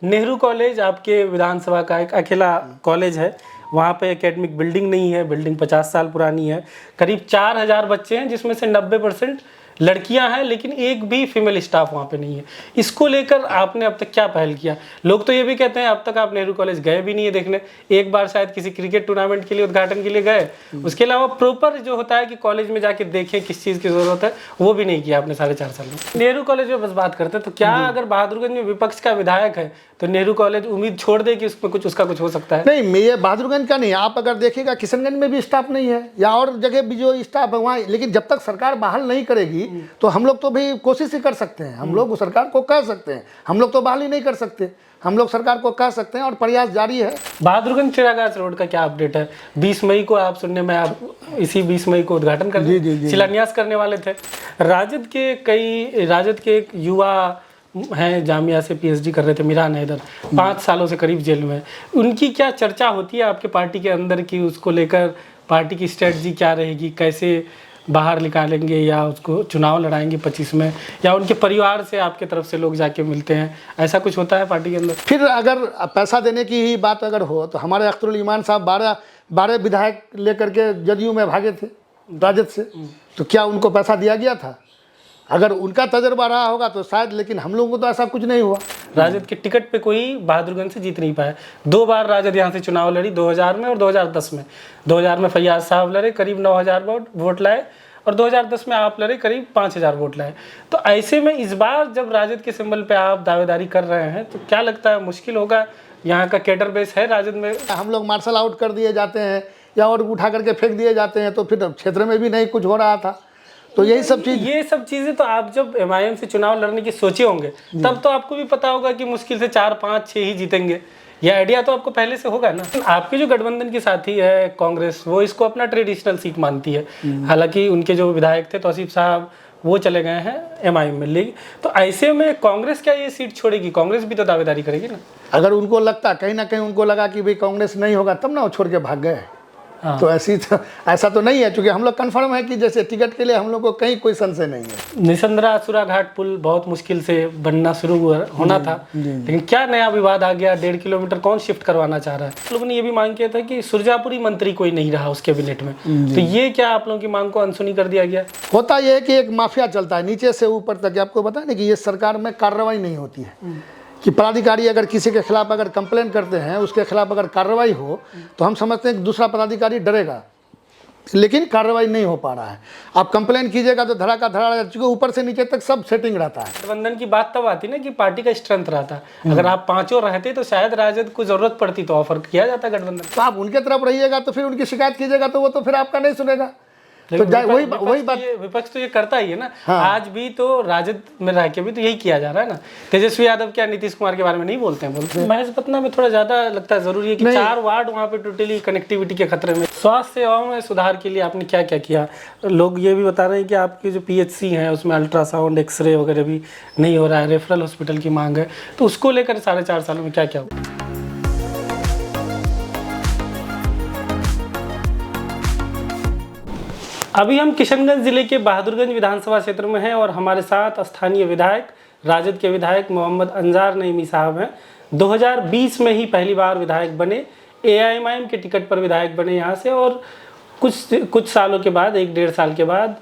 Nehru college आपके विधानसभा का एक अकेला कॉलेज है। वहाँ पे एकेडमिक बिल्डिंग नहीं है, बिल्डिंग 50 साल पुरानी है। करीब 4000 बच्चे हैं जिसमें से 90% लड़कियां हैं, लेकिन एक भी फीमेल स्टाफ वहाँ पे नहीं है। इसको लेकर आपने अब तक क्या पहल किया? लोग तो ये भी कहते हैं अब तक आप नेहरू कॉलेज गए भी नहीं है देखने। एक बार शायद किसी क्रिकेट टूर्नामेंट के लिए उद्घाटन के लिए गए, उसके अलावा प्रॉपर जो होता है कि कॉलेज में जाके देखें किस चीज़ की ज़रूरत है, वो भी नहीं किया आपने 4.5 साल में। नेहरू कॉलेज में बस बात करते हैं तो क्या अगर बहादुरगंज में विपक्ष का विधायक है तो नेहरू कॉलेज उम्मीद छोड़ दे कि उसमें उसका कुछ हो सकता है? नहीं, ये बहादुरगंज का नहीं, आप अगर देखिएगा किशनगंज में भी स्टाफ नहीं है या और जगह भी जो स्टाफ है वहाँ, लेकिन जब तक सरकार बहाल नहीं करेगी तो हम लोग तो भी कोशिश ही कर सकते हैं। हम लोग सरकार को कह सकते हैं, हम लोग तो बहाल ही नहीं कर सकते, हम लोग सरकार को कह सकते हैं और प्रयास जारी है। बहादुरगंज चिड़ागाछ रोड का क्या अपडेट है? 20 मई को आप सुनने में आप इसी 20 मई को उद्घाटन करने शिलान्यास करने वाले थे। राजद के एक युवा हैं, जामिया से पीएचडी कर रहे थे, मिरान हैदर, 5 सालों से करीब जेल में। उनकी क्या चर्चा होती है आपके पार्टी के अंदर की उसको लेकर पार्टी की स्ट्रेटजी क्या रहेगी, कैसे बाहर निकालेंगे या उसको चुनाव लड़ाएंगे 25 में, या उनके परिवार से आपके तरफ से लोग जाके मिलते हैं, ऐसा कुछ होता है पार्टी के अंदर? फिर अगर पैसा देने की ही बात अगर हो तो हमारे अख्तरुल ईमान साहब 12 विधायक लेकर के जदयू में भागे थे राजद से, तो क्या उनको पैसा दिया गया था? अगर उनका तजर्बा रहा होगा तो शायद, लेकिन हम लोगों को तो ऐसा कुछ नहीं हुआ। राजद के टिकट पे कोई बहादुरगंज से जीत नहीं पाया। 2 बार राजद यहाँ से चुनाव लड़ी, 2000 में और 2010 में। 2000 में फैयाज साहब लड़े, करीब 9000 वोट लाए, और 2010 में आप लड़े, करीब 5000 वोट लाए। तो ऐसे में इस बार जब राजद के सिंबल पे आप दावेदारी कर रहे हैं तो क्या लगता है मुश्किल होगा? यहाँ का कैडर बेस है राजद में? हम लोग मार्शल आउट कर दिए जाते हैं या और उठा करके फेंक दिए जाते हैं, तो फिर क्षेत्र में भी नहीं कुछ हो रहा था। तो यही सब चीज़ें तो आप जब एमआईएम से चुनाव लड़ने की सोचे होंगे तब तो आपको भी पता होगा कि मुश्किल से 4, 5, 6 ही जीतेंगे। यह आइडिया तो आपको पहले से होगा ना। आपके जो गठबंधन की साथी है कांग्रेस, वो इसको अपना ट्रेडिशनल सीट मानती है। हालांकि उनके जो विधायक थे तौसीफ साहब, वो चले गए हैं एमआईएम में लीग। तो ऐसे में कांग्रेस क्या ये सीट छोड़ेगी? कांग्रेस भी तो दावेदारी करेगी ना। अगर उनको लगता, कहीं ना कहीं उनको लगा कि भाई कांग्रेस नहीं होगा, तब ना वो छोड़ के भाग गए। हाँ। तो ऐसा तो नहीं है, क्योंकि हम लोग कंफर्म है कि जैसे टिकट के लिए हम लोग को कहीं कोई संशय नहीं है। निसंद्रा असुरा घाट पुल बहुत मुश्किल से बनना शुरू होना था, लेकिन क्या नया विवाद आ गया? 1.5 किलोमीटर कौन शिफ्ट करवाना चाह रहा है? लोगों ने ये भी मांग किया था कि सुरजापुरी मंत्री कोई नहीं रहा उस कैबिनेट में, तो ये क्या आप लोगों की मांग को अनसुनी कर दिया गया? होता यह है कि एक माफिया चलता है नीचे से ऊपर तक। आपको पता नहीं कि ये सरकार में कार्रवाई नहीं होती है कि पदाधिकारी अगर किसी के खिलाफ अगर कंप्लेन करते हैं, उसके खिलाफ अगर कार्रवाई हो तो हम समझते हैं कि दूसरा पदाधिकारी डरेगा, लेकिन कार्रवाई नहीं हो पा रहा है। आप कंप्लेन कीजिएगा तो धड़ा का धड़ा, चूंकि ऊपर से नीचे तक सब सेटिंग रहता है। गठबंधन की बात तब आती ना कि पार्टी का स्ट्रेंथ रहता। अगर आप 5 रहते तो शायद राजद को जरूरत पड़ती तो ऑफर किया जाता गठबंधन। तो आप उनके तरफ रहिएगा तो फिर उनकी शिकायत कीजिएगा तो वो तो फिर आपका नहीं सुनेगा। तो वही बात, विपक्ष तो ये करता ही है ना। हाँ। आज भी तो राजद में रह के भी तो यही किया जा रहा है ना। तेजस्वी यादव क्या नीतीश कुमार के बारे में नहीं बोलते हैं? महेशपटना में थोड़ा ज्यादा लगता है जरूरी है कि 4 वार्ड वहाँ पे टोटली कनेक्टिविटी के खतरे में। स्वास्थ्य सेवाओं में सुधार के लिए आपने क्या क्या किया? लोग ये भी बता रहे हैं कि आपके जो पीएचसी हैं उसमें अल्ट्रासाउंड, एक्सरे वगैरह भी नहीं हो रहा है, रेफरल हॉस्पिटल की मांग है, तो उसको लेकर 4.5 सालों में क्या क्या हुआ? अभी हम किशनगंज जिले के बहादुरगंज विधानसभा क्षेत्र में हैं और हमारे साथ स्थानीय विधायक, राजद के विधायक मोहम्मद अंजार नईमी साहब हैं। 2020 में ही पहली बार विधायक बने, एआईएमआईएम के टिकट पर विधायक बने यहाँ से, और कुछ सालों के बाद, 1-1.5 साल के बाद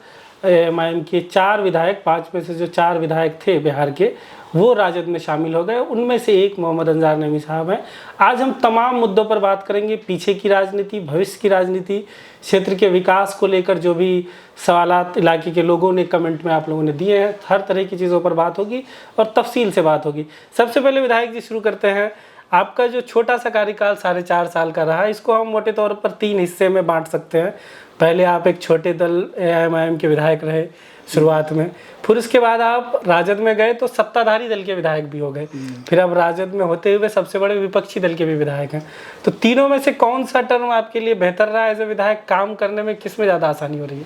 एआईएमआईएम के 4 विधायक, 5 में से जो 4 विधायक थे बिहार के, वो राजद में शामिल हो गए। उनमें से एक मोहम्मद अंजार नईमी साहब हैं। आज हम तमाम मुद्दों पर बात करेंगे, पीछे की राजनीति, भविष्य की राजनीति, क्षेत्र के विकास को लेकर जो भी सवालात इलाके के लोगों ने कमेंट में आप लोगों ने दिए हैं, हर तरह की चीज़ों पर बात होगी और तफसील से बात होगी। सबसे पहले विधायक जी शुरू करते हैं। आपका जो छोटा सा कार्यकाल 4.5 साल का रहा, इसको हम मोटे तौर पर 3 हिस्से में बांट सकते हैं। पहले आप एक छोटे दल एआईएमआईएम के विधायक रहे शुरुआत में, फिर उसके बाद आप राजद में गए तो सत्ताधारी दल के विधायक भी हो गए, फिर अब राजद में होते हुए सबसे बड़े विपक्षी दल के भी विधायक हैं। तो तीनों में से कौन सा टर्म आपके लिए बेहतर रहा एज ए विधायक? काम करने में किस में ज़्यादा आसानी हो रही है?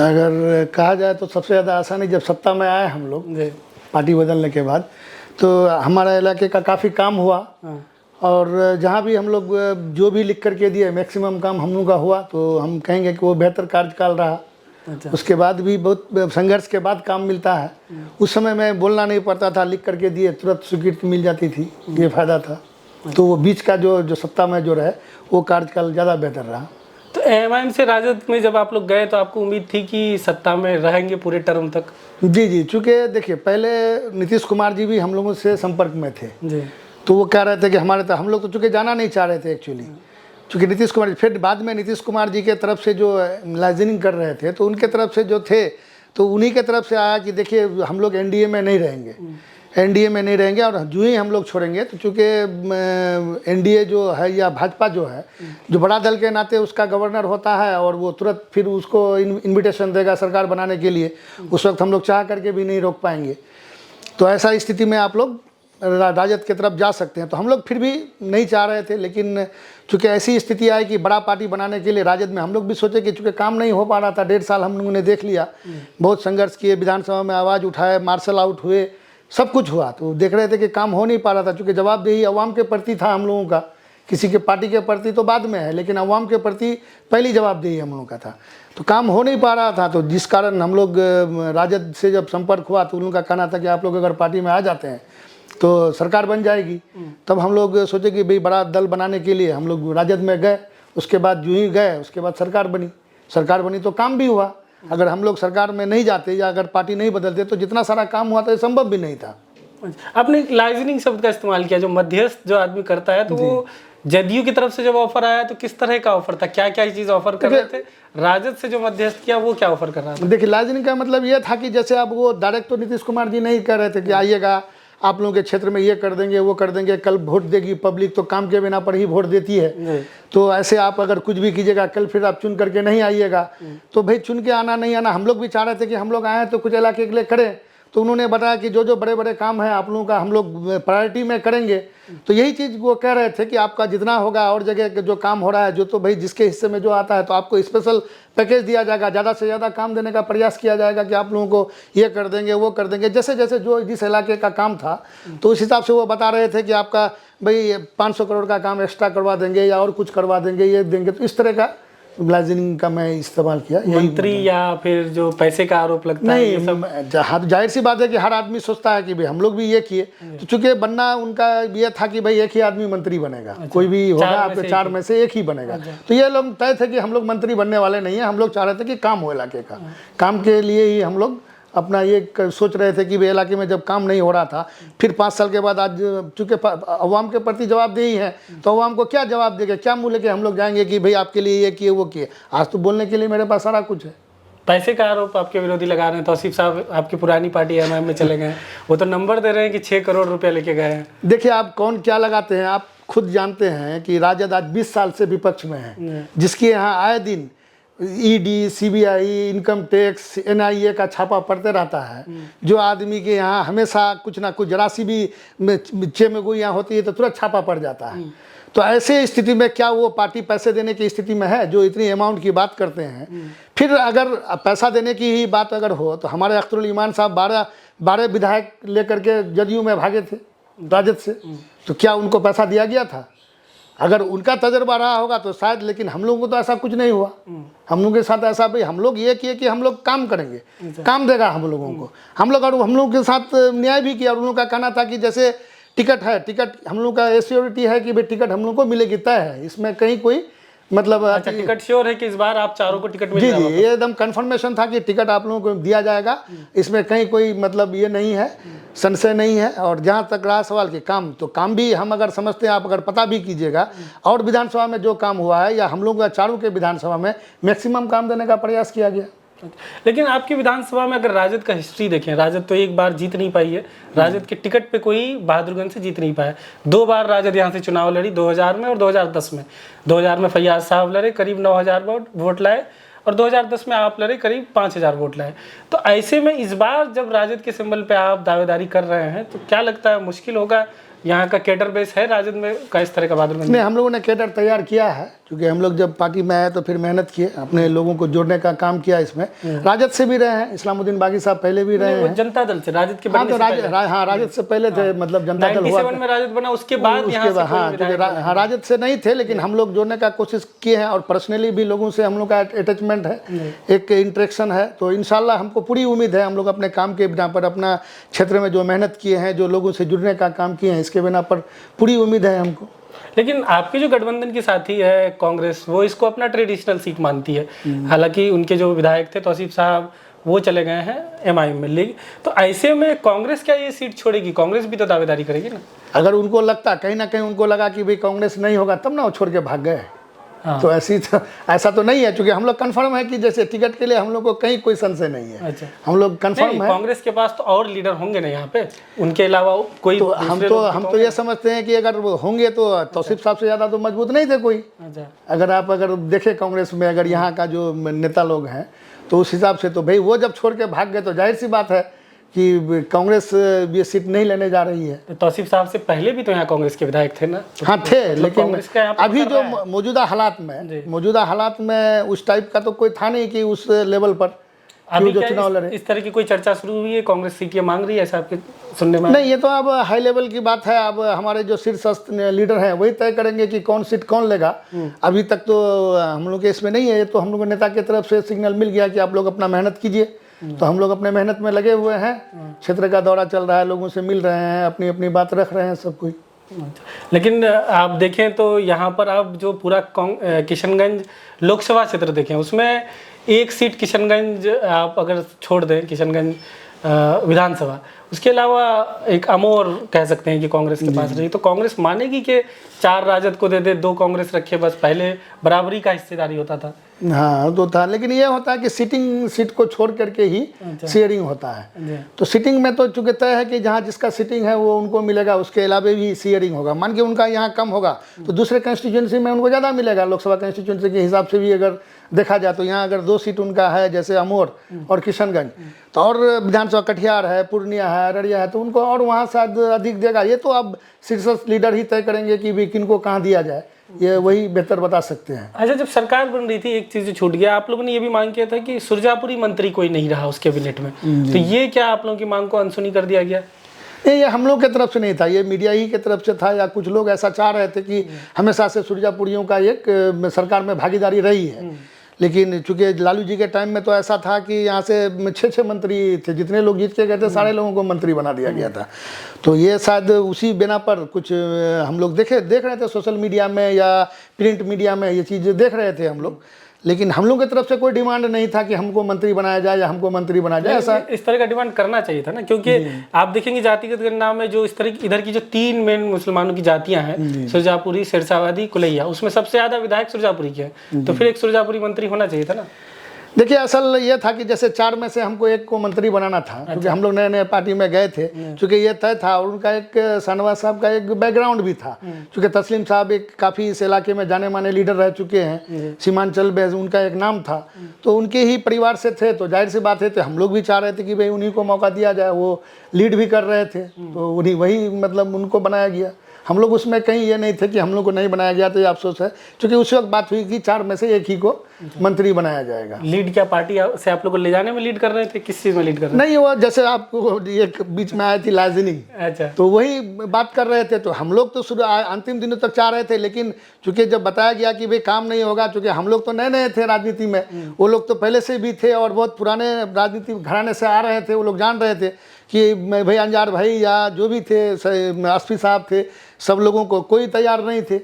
अगर कहा जाए तो सबसे ज़्यादा आसानी जब सत्ता में आए हम लोग पार्टी बदलने के बाद, तो हमारे इलाके का काफ़ी काम हुआ। और जहाँ भी हम लोग जो भी लिख करके दिए मैक्सिमम काम हम लोग का हुआ, तो हम कहेंगे कि वो बेहतर कार्यकाल रहा। उसके बाद भी बहुत संघर्ष के बाद काम मिलता है। उस समय मैं बोलना नहीं पड़ता था, लिख करके दिए तुरंत स्वीकृति मिल जाती थी, ये फायदा था। तो वो बीच का जो सत्ता में जो रहे वो कार्यकाल ज़्यादा बेहतर रहा। तो एमआईएम से राजद में जब आप लोग गए तो आपको उम्मीद थी कि सत्ता में रहेंगे पूरे टर्म तक? जी, चूँकि देखिए पहले नीतीश कुमार जी भी हम लोगों से संपर्क में थे जी। तो वो कह रहे थे कि हमारे तो हम लोग तो चूँकि जाना नहीं चाह रहे थे एक्चुअली, चूँकि नीतीश कुमार, फिर बाद में नीतीश कुमार जी के तरफ से जो लाइजनिंग कर रहे थे तो उनके तरफ से जो थे तो उन्हीं के तरफ से आया कि देखिए हम लोग एनडीए में नहीं रहेंगे, एनडीए में नहीं रहेंगे और जो ही हम लोग छोड़ेंगे तो चूँकि एनडीए जो है या भाजपा जो है जो बड़ा दल के नाते उसका गवर्नर होता है और वो तुरंत फिर उसको इन्विटेशन देगा सरकार बनाने के लिए, उस वक्त हम लोग चाह करके भी नहीं रोक पाएंगे। तो ऐसा स्थिति में आप लोग राजद की तरफ जा सकते हैं। तो हम लोग फिर भी नहीं चाह रहे थे, लेकिन चूँकि ऐसी स्थिति आई कि बड़ा पार्टी बनाने के लिए राजद में हम लोग भी सोचे कि चूँकि काम नहीं हो पा रहा था, 1.5 साल हम लोगों ने देख लिया, बहुत संघर्ष किए, विधानसभा में आवाज़ उठाए, मार्शल आउट हुए, सब कुछ हुआ, तो देख रहे थे कि काम हो नहीं पा रहा था। चूँकि जवाबदेही अवाम के प्रति था हम लोगों का, किसी के पार्टी के प्रति तो बाद में है, लेकिन अवाम के प्रति पहली जवाबदेही हम लोगों का था, तो काम हो नहीं पा रहा था। तो जिस कारण हम लोग राजद से जब संपर्क हुआ तो उन लोगों का कहना था कि आप लोग अगर पार्टी में आ जाते हैं तो सरकार बन जाएगी। तब हम लोग सोचे कि भाई बड़ा दल बनाने के लिए हम लोग राजद में गए। उसके बाद जो ही गए उसके बाद सरकार बनी तो काम भी हुआ। अगर हम लोग सरकार में नहीं जाते या अगर पार्टी नहीं बदलते तो जितना सारा काम हुआ था ये संभव भी नहीं था। आपने लाइजनिंग शब्द का इस्तेमाल किया, जो मध्यस्थ जो आदमी करता है, तो वो जदयू की तरफ से जब ऑफर आया तो किस तरह का ऑफर था, क्या क्या चीज़ ऑफर कर रहे थे? राजद से जो मध्यस्थ किया वो क्या ऑफर कर रहा था? देखिए लाइजनिंग का मतलब ये था कि जैसे अब वो डायरेक्ट तो नीतीश कुमार जी नहीं कह रहे थे कि आइएगा आप लोगों के क्षेत्र में ये कर देंगे वो कर देंगे, कल वोट देगी पब्लिक तो काम के बिना पर ही वोट देती है, तो ऐसे आप अगर कुछ भी कीजिएगा कल फिर आप चुन करके नहीं आइएगा। तो भाई चुन के आना नहीं आना, हम लोग भी चाह रहे थे कि हम लोग आए तो कुछ इलाके के लिए करें। तो उन्होंने बताया कि जो जो बड़े बड़े काम हैं आप लोगों का हम लोग प्रायोरिटी में करेंगे। तो यही चीज़ वो कह रहे थे कि आपका जितना होगा और जगह के जो काम हो रहा है जो तो भाई जिसके हिस्से में जो आता है तो आपको स्पेशल पैकेज दिया जाएगा, ज़्यादा से ज़्यादा काम देने का प्रयास किया जाएगा कि आप लोगों को ये कर देंगे वो कर देंगे, जैसे जैसे जो जिस इलाके का काम था तो उस हिसाब से वो बता रहे थे कि आपका भाई 500 करोड़ का काम एक्स्ट्रा करवा देंगे या और कुछ करवा देंगे, ये देंगे। तो इस तरह का लाइजनिंग का मैं इस्तेमाल किया। मंत्री या फिर जो पैसे का आरोप लगता है ये सब? नहीं, जाहिर सी बात है कि हर आदमी सोचता है कि भाई हम लोग भी ये किए, तो चूंकि बनना उनका ये था कि भाई एक ही आदमी मंत्री बनेगा। कोई भी होगा आपके 4 में से एक ही बनेगा। तो ये लोग तय थे कि हम लोग मंत्री बनने वाले नहीं है, हम लोग चाह रहे थे कि काम हो इलाके का, काम के लिए ही हम लोग अपना ये सोच रहे थे कि भाई इलाके में जब काम नहीं हो रहा था, फिर 5 साल के बाद आज चूँकि अवाम के प्रति जवाबदेही है तो अवाम को क्या जवाब देंगे, क्या मुँह लेके हम लोग जाएंगे कि भाई आपके लिए ये किए वो किए। आज तो बोलने के लिए मेरे पास सारा कुछ है। पैसे का आरोप आपके विरोधी लगा रहे हैं, तौसीफ साहब आपकी पुरानी पार्टी एमआईएम में चले गए, वो तो नंबर दे रहे हैं कि 6 करोड़ रुपया लेके गए हैं। देखिए आप कौन क्या लगाते हैं, आप खुद जानते हैं कि राजद आज 20 साल से विपक्ष में है, जिसके यहाँ आए दिन ED, CBI, income tax, NIA का छापा पड़ते रहता है। जो आदमी के यहाँ हमेशा कुछ ना कुछ जरा सी भी चेमगोई यहाँ होती है तो तुरंत छापा पड़ जाता है। तो ऐसे स्थिति में क्या वो पार्टी पैसे देने की स्थिति में है जो इतनी अमाउंट की बात करते हैं? फिर अगर पैसा देने की ही बात अगर हो तो हमारे अख्तरुल ईमान साहब 12 विधायक लेकर के जदयू में भागे थे राजद से, तो क्या उनको पैसा दिया गया था? अगर उनका तजर्बा रहा होगा तो शायद, लेकिन हम लोगों को तो ऐसा कुछ नहीं हुआ। हम लोगों के साथ ऐसा भाई हम लोग ये किए कि हम लोग काम करेंगे, काम देगा हम लोगों को। हम लोगों के साथ न्याय भी किया और उन लोगों का कहना था कि जैसे टिकट है, टिकट हम लोग का एश्योरिटी है कि भाई टिकट हम लोग को मिलेगी, तय है, इसमें कहीं कोई मतलब अच्छा, टिकट श्योर है कि इस बार आप चारों को टिकट मिल जी जाएगा? ये एकदम कंफर्मेशन था कि टिकट आप लोगों को दिया जाएगा, इसमें कहीं कोई मतलब ये नहीं है, संशय नहीं है। और जहाँ तक रहा सवाल कि काम, तो काम भी हम अगर समझते हैं, आप अगर पता भी कीजिएगा और विधानसभा में जो काम हुआ है या हम लोग का चारों के विधानसभा में मैक्सिमम काम देने का प्रयास किया गया। लेकिन आपकी विधानसभा में अगर राजद का हिस्ट्री देखें, राजद तो एक बार जीत नहीं पाई है, राजद के टिकट पे कोई बहादुरगंज से जीत नहीं पाया। 2 बार राजद यहाँ से चुनाव लड़ी, 2000 में और 2010 में। 2000 में फैयाज साहब लड़े, करीब 9000 वोट लाए, और 2010 में आप लड़े, करीब 5000 वोट लाए। तो ऐसे में इस बार जब राजद के सिंबल पे आप दावेदारी कर रहे हैं तो क्या लगता है मुश्किल होगा यहाँ का कैडर बेस है राजद में का इस तरह का बहादुरगंज? नहीं, हम लोगों ने कैडर तैयार किया है, क्योंकि हम लोग जब पार्टी में आए तो फिर मेहनत किए, अपने लोगों को जोड़ने का काम किया इसमें। राजद से भी रहे हैं, इस्लामुद्दीन बागी साहब पहले भी रहे हैं। जनता दल से, राजद के हाँ, बनने तो से पहले। हाँ, राजद से पहले थे, मतलब जनता दल हुआ 97 में राजद बना, उसके बाद यहाँ से हाँ, हाँ, राजद से नहीं थे, लेकिन हम लोग जोड़ने का कोशिश किए हैं, और पर्सनली भी लोगों से हम लोग का अटैचमेंट है, एक इंटरेक्शन है। तो इंशाल्लाह हमको पूरी उम्मीद है, हम लोग अपने काम के बिना पर, अपना क्षेत्र में जो मेहनत किए हैं, जो लोगों से जुड़ने का काम किए हैं, इसके बिना पर पूरी उम्मीद है हमको। लेकिन आपके जो गठबंधन के साथी है कांग्रेस, वो इसको अपना ट्रेडिशनल सीट मानती है। हालांकि उनके जो विधायक थे तौसीफ साहब, वो चले गए हैं एमआईएम में लीग। तो ऐसे में कांग्रेस क्या ये सीट छोड़ेगी? कांग्रेस भी तो दावेदारी करेगी ना। अगर उनको लगता, कहीं ना कहीं उनको लगा कि भाई कांग्रेस नहीं होगा, तब ना वो छोड़ के भाग गए। हाँ। तो ऐसा तो नहीं है, क्योंकि हम लोग कंफर्म है कि जैसे टिकट के लिए हम लोग को कहीं कोई संशय नहीं है। अच्छा। हम लोग कंफर्म है। कांग्रेस के पास तो और लीडर होंगे ना यहाँ पे, उनके अलावा कोई? तो हम तो ये समझते हैं कि अगर वो होंगे तो तौसीफ साहब से ज़्यादा तो मजबूत नहीं थे कोई। अच्छा। अगर देखें कांग्रेस में, अगर यहाँ का जो नेता लोग हैं, तो उस हिसाब से तो भाई वो जब छोड़ के भाग गए, तो जाहिर सी बात है कि कांग्रेस ये सीट नहीं लेने जा रही है। तो तौसीफ साहब से पहले भी तो यहाँ कांग्रेस के विधायक थे ना? हाँ थे, लेकिन कांग्रेस का यहाँ पे अभी कर जो रहा है। मौजूदा हालात में उस टाइप का तो कोई था नहीं कि उस लेवल पर अभी जो क्या चुनाव लड़े। इस तरह की कोई चर्चा शुरू हुई है? कांग्रेस सीटें मांग रही है ऐसा आपके सुनने में? नहीं, ये तो अब हाई लेवल की बात है। अब हमारे जो शीर्षस्थ लीडर हैं वही तय करेंगे कि कौन सीट कौन लेगा। अभी तक तो हम लोग के इसमें नहीं है। ये तो हम लोग को नेता की तरफ से सिग्नल मिल गया कि आप लोग अपना मेहनत कीजिए, तो हम लोग अपने मेहनत में लगे हुए हैं। क्षेत्र का दौरा चल रहा है, लोगों से मिल रहे हैं, अपनी अपनी बात रख रहे हैं सब कोई। लेकिन आप देखें तो यहाँ पर आप जो पूरा किशनगंज लोकसभा क्षेत्र देखें, उसमें एक सीट किशनगंज आप अगर छोड़ दें, किशनगंज विधानसभा, उसके अलावा एक अमोर कह सकते हैं कि कांग्रेस के पास रही। तो कांग्रेस मानेगी कि 4 राजद को दे दे, 2 कांग्रेस रखे, बस पहले बराबरी का हिस्सेदारी होता था। हाँ, तो था, लेकिन ये होता है कि सिटिंग सीट को छोड़ करके ही शेयरिंग होता है। तो सिटिंग में तो चूंकि तय है कि जहाँ जिसका सिटिंग है वो उनको मिलेगा, उसके अलावा भी शेयरिंग होगा। मान के उनका यहाँ कम होगा तो दूसरे कंस्टिट्यूंसी में उनको ज़्यादा मिलेगा। लोकसभा कंस्टिट्यूंसी के हिसाब से भी अगर देखा जाए तो यहाँ अगर 2 सीट उनका है, जैसे अमोर और किशनगंज, तो और विधानसभा कटिहार है, पूर्णिया है, अररिया है, तो उनको और वहाँ शायद अधिक देगा। ये तो अब शीर्ष लीडर ही तय करेंगे कि भी किनको कहाँ दिया जाए, ये वही बेहतर बता सकते हैं। अच्छा, जब सरकार बन रही थी एक चीज़ जो छूट गया, आप लोगों ने ये भी मांग किया था कि सुरजापुरी मंत्री कोई नहीं रहा उस कैबिनेट में। तो ये क्या आप लोगों की मांग को अनसुनी कर दिया गया? ये हम लोग की तरफ से नहीं था, ये मीडिया ही की तरफ से था, या कुछ लोग ऐसा चाह रहे थे कि हमेशा से सुरजापुरियों का एक सरकार में भागीदारी रही है। लेकिन चूंकि लालू जी के टाइम में तो ऐसा था कि यहाँ से 6 मंत्री थे, जितने लोग जीत के गए थे सारे लोगों को मंत्री बना दिया गया था। तो ये शायद उसी बिना पर कुछ हम लोग देख रहे थे सोशल मीडिया में या प्रिंट मीडिया में, ये चीज़ देख रहे थे हम लोग। लेकिन हम लोग की तरफ से कोई डिमांड नहीं था कि हमको मंत्री बनाया जाए या हमको मंत्री बनाया जाए। ऐसा इस तरह का डिमांड करना चाहिए था ना, क्योंकि आप देखेंगे जातिगत गणना में जो इस तरह की इधर की जो 3 मेन मुसलमानों की जातियां हैं, सुरजापुरी, शेरशावादी, कुलैया, उसमें सबसे ज्यादा विधायक सुरजापुरी के हैं। तो फिर एक सुरजापुरी मंत्री होना चाहिए था ना। देखिए, असल ये था कि जैसे 4 में से हमको एक को मंत्री बनाना था। क्योंकि हम लोग नए नए पार्टी में गए थे, क्योंकि ये तय था, और उनका एक शाहनवाज साहब का एक बैकग्राउंड भी था। क्योंकि तस्लीम साहब एक काफ़ी इस इलाके में जाने माने लीडर रह चुके हैं, सीमांचल में उनका एक नाम था, तो उनके ही परिवार से थे। तो जाहिर सी बात है, तो हम लोग भी चाह रहे थे कि भाई उन्हीं को मौका दिया जाए। वो लीड भी कर रहे थे, तो उन्हीं वही मतलब उनको बनाया गया। हम लोग उसमें कहीं ये नहीं थे कि हम लोग को नहीं बनाया गया, तो ये अफसोस है। क्योंकि उस वक्त बात हुई कि 4 में से एक ही को मंत्री बनाया जाएगा। लीड क्या पार्टी से आप लोग को ले जाने में लीड कर रहे थे? किस चीज़ में लीड कर रहे थे? नहीं, वो जैसे आपको एक बीच में आई थी लाइजनिंग, अच्छा, तो वही बात कर रहे थे। तो हम लोग तो शुरू अंतिम दिनों तक चाह रहे थे, लेकिन चूंकि जब बताया गया कि भाई काम नहीं होगा, चूंकि हम लोग तो नए नए थे राजनीति में, वो लोग तो पहले से भी थे और बहुत पुराने राजनीतिक घराने से आ रहे थे। वो लोग जान रहे थे कि भाई अंजार भाई या जो भी थे, एसपी साहब थे, सब लोगों को कोई तैयार नहीं थे।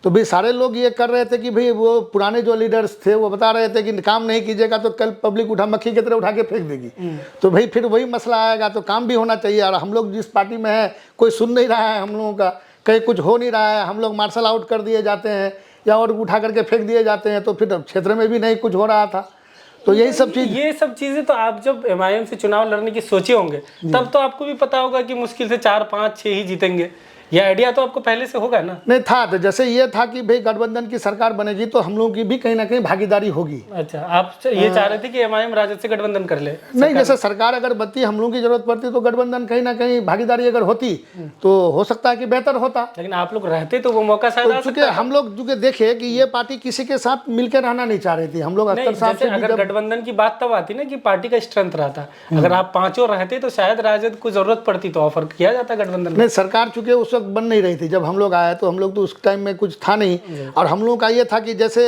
तो भाई सारे लोग ये कर रहे थे कि भाई वो पुराने जो लीडर्स थे वो बता रहे थे कि काम नहीं कीजिएगा तो कल पब्लिक उठा मक्खी की तरह उठा के फेंक देगी। तो भाई फिर वही मसला आएगा, तो काम भी होना चाहिए। और हम लोग जिस पार्टी में है, कोई सुन नहीं रहा है हम लोगों का, कहीं कुछ हो नहीं रहा है, हम लोग मार्शल आउट कर दिए जाते हैं या और उठा करके फेंक दिए जाते हैं। तो फिर क्षेत्र में भी नहीं कुछ हो रहा था। तो यही सब चीज़ें तो आप जब एमआईएम से चुनाव लड़ने की सोचे होंगे, तब तो आपको भी पता होगा कि मुश्किल से 4, 5, 6 ही जीतेंगे। ये आइडिया तो आपको पहले से होगा ना? नहीं था, तो जैसे ये था कि भाई गठबंधन की सरकार बनेगी तो हम लोगों की भी कहीं ना कहीं भागीदारी होगी। अच्छा, आप ये चाह रहे थे कि एमआईएम राजद से गठबंधन कर ले? नहीं, जैसे सरकार अगर बनती, हम लोगों की जरूरत पड़ती तो गठबंधन कहीं ना कहीं भागीदारी अगर होती तो हो सकता है कि बेहतर होता। लेकिन आप लोग रहते तो वो मौका शायद आ चूंकि सकता हम लोग चूंकि देखे कि ये पार्टी किसी के साथ मिलकर रहना नहीं चाह रही थी, हम लोग नहीं, अख्तर साहब जैसे से भी अगर जब गठबंधन की बात तब आती ना कि पार्टी का स्ट्रेंथ रहता, अगर आप पांचों रहते तो शायद राजद को जरूरत पड़ती तो ऑफर किया जाता गठबंधन में। नहीं, सरकार चूंकि उस वक्त बन नहीं रही थी जब हम लोग आए, तो हम लोग तो उस टाइम में कुछ था नहीं। और हम लोग का ये था कि जैसे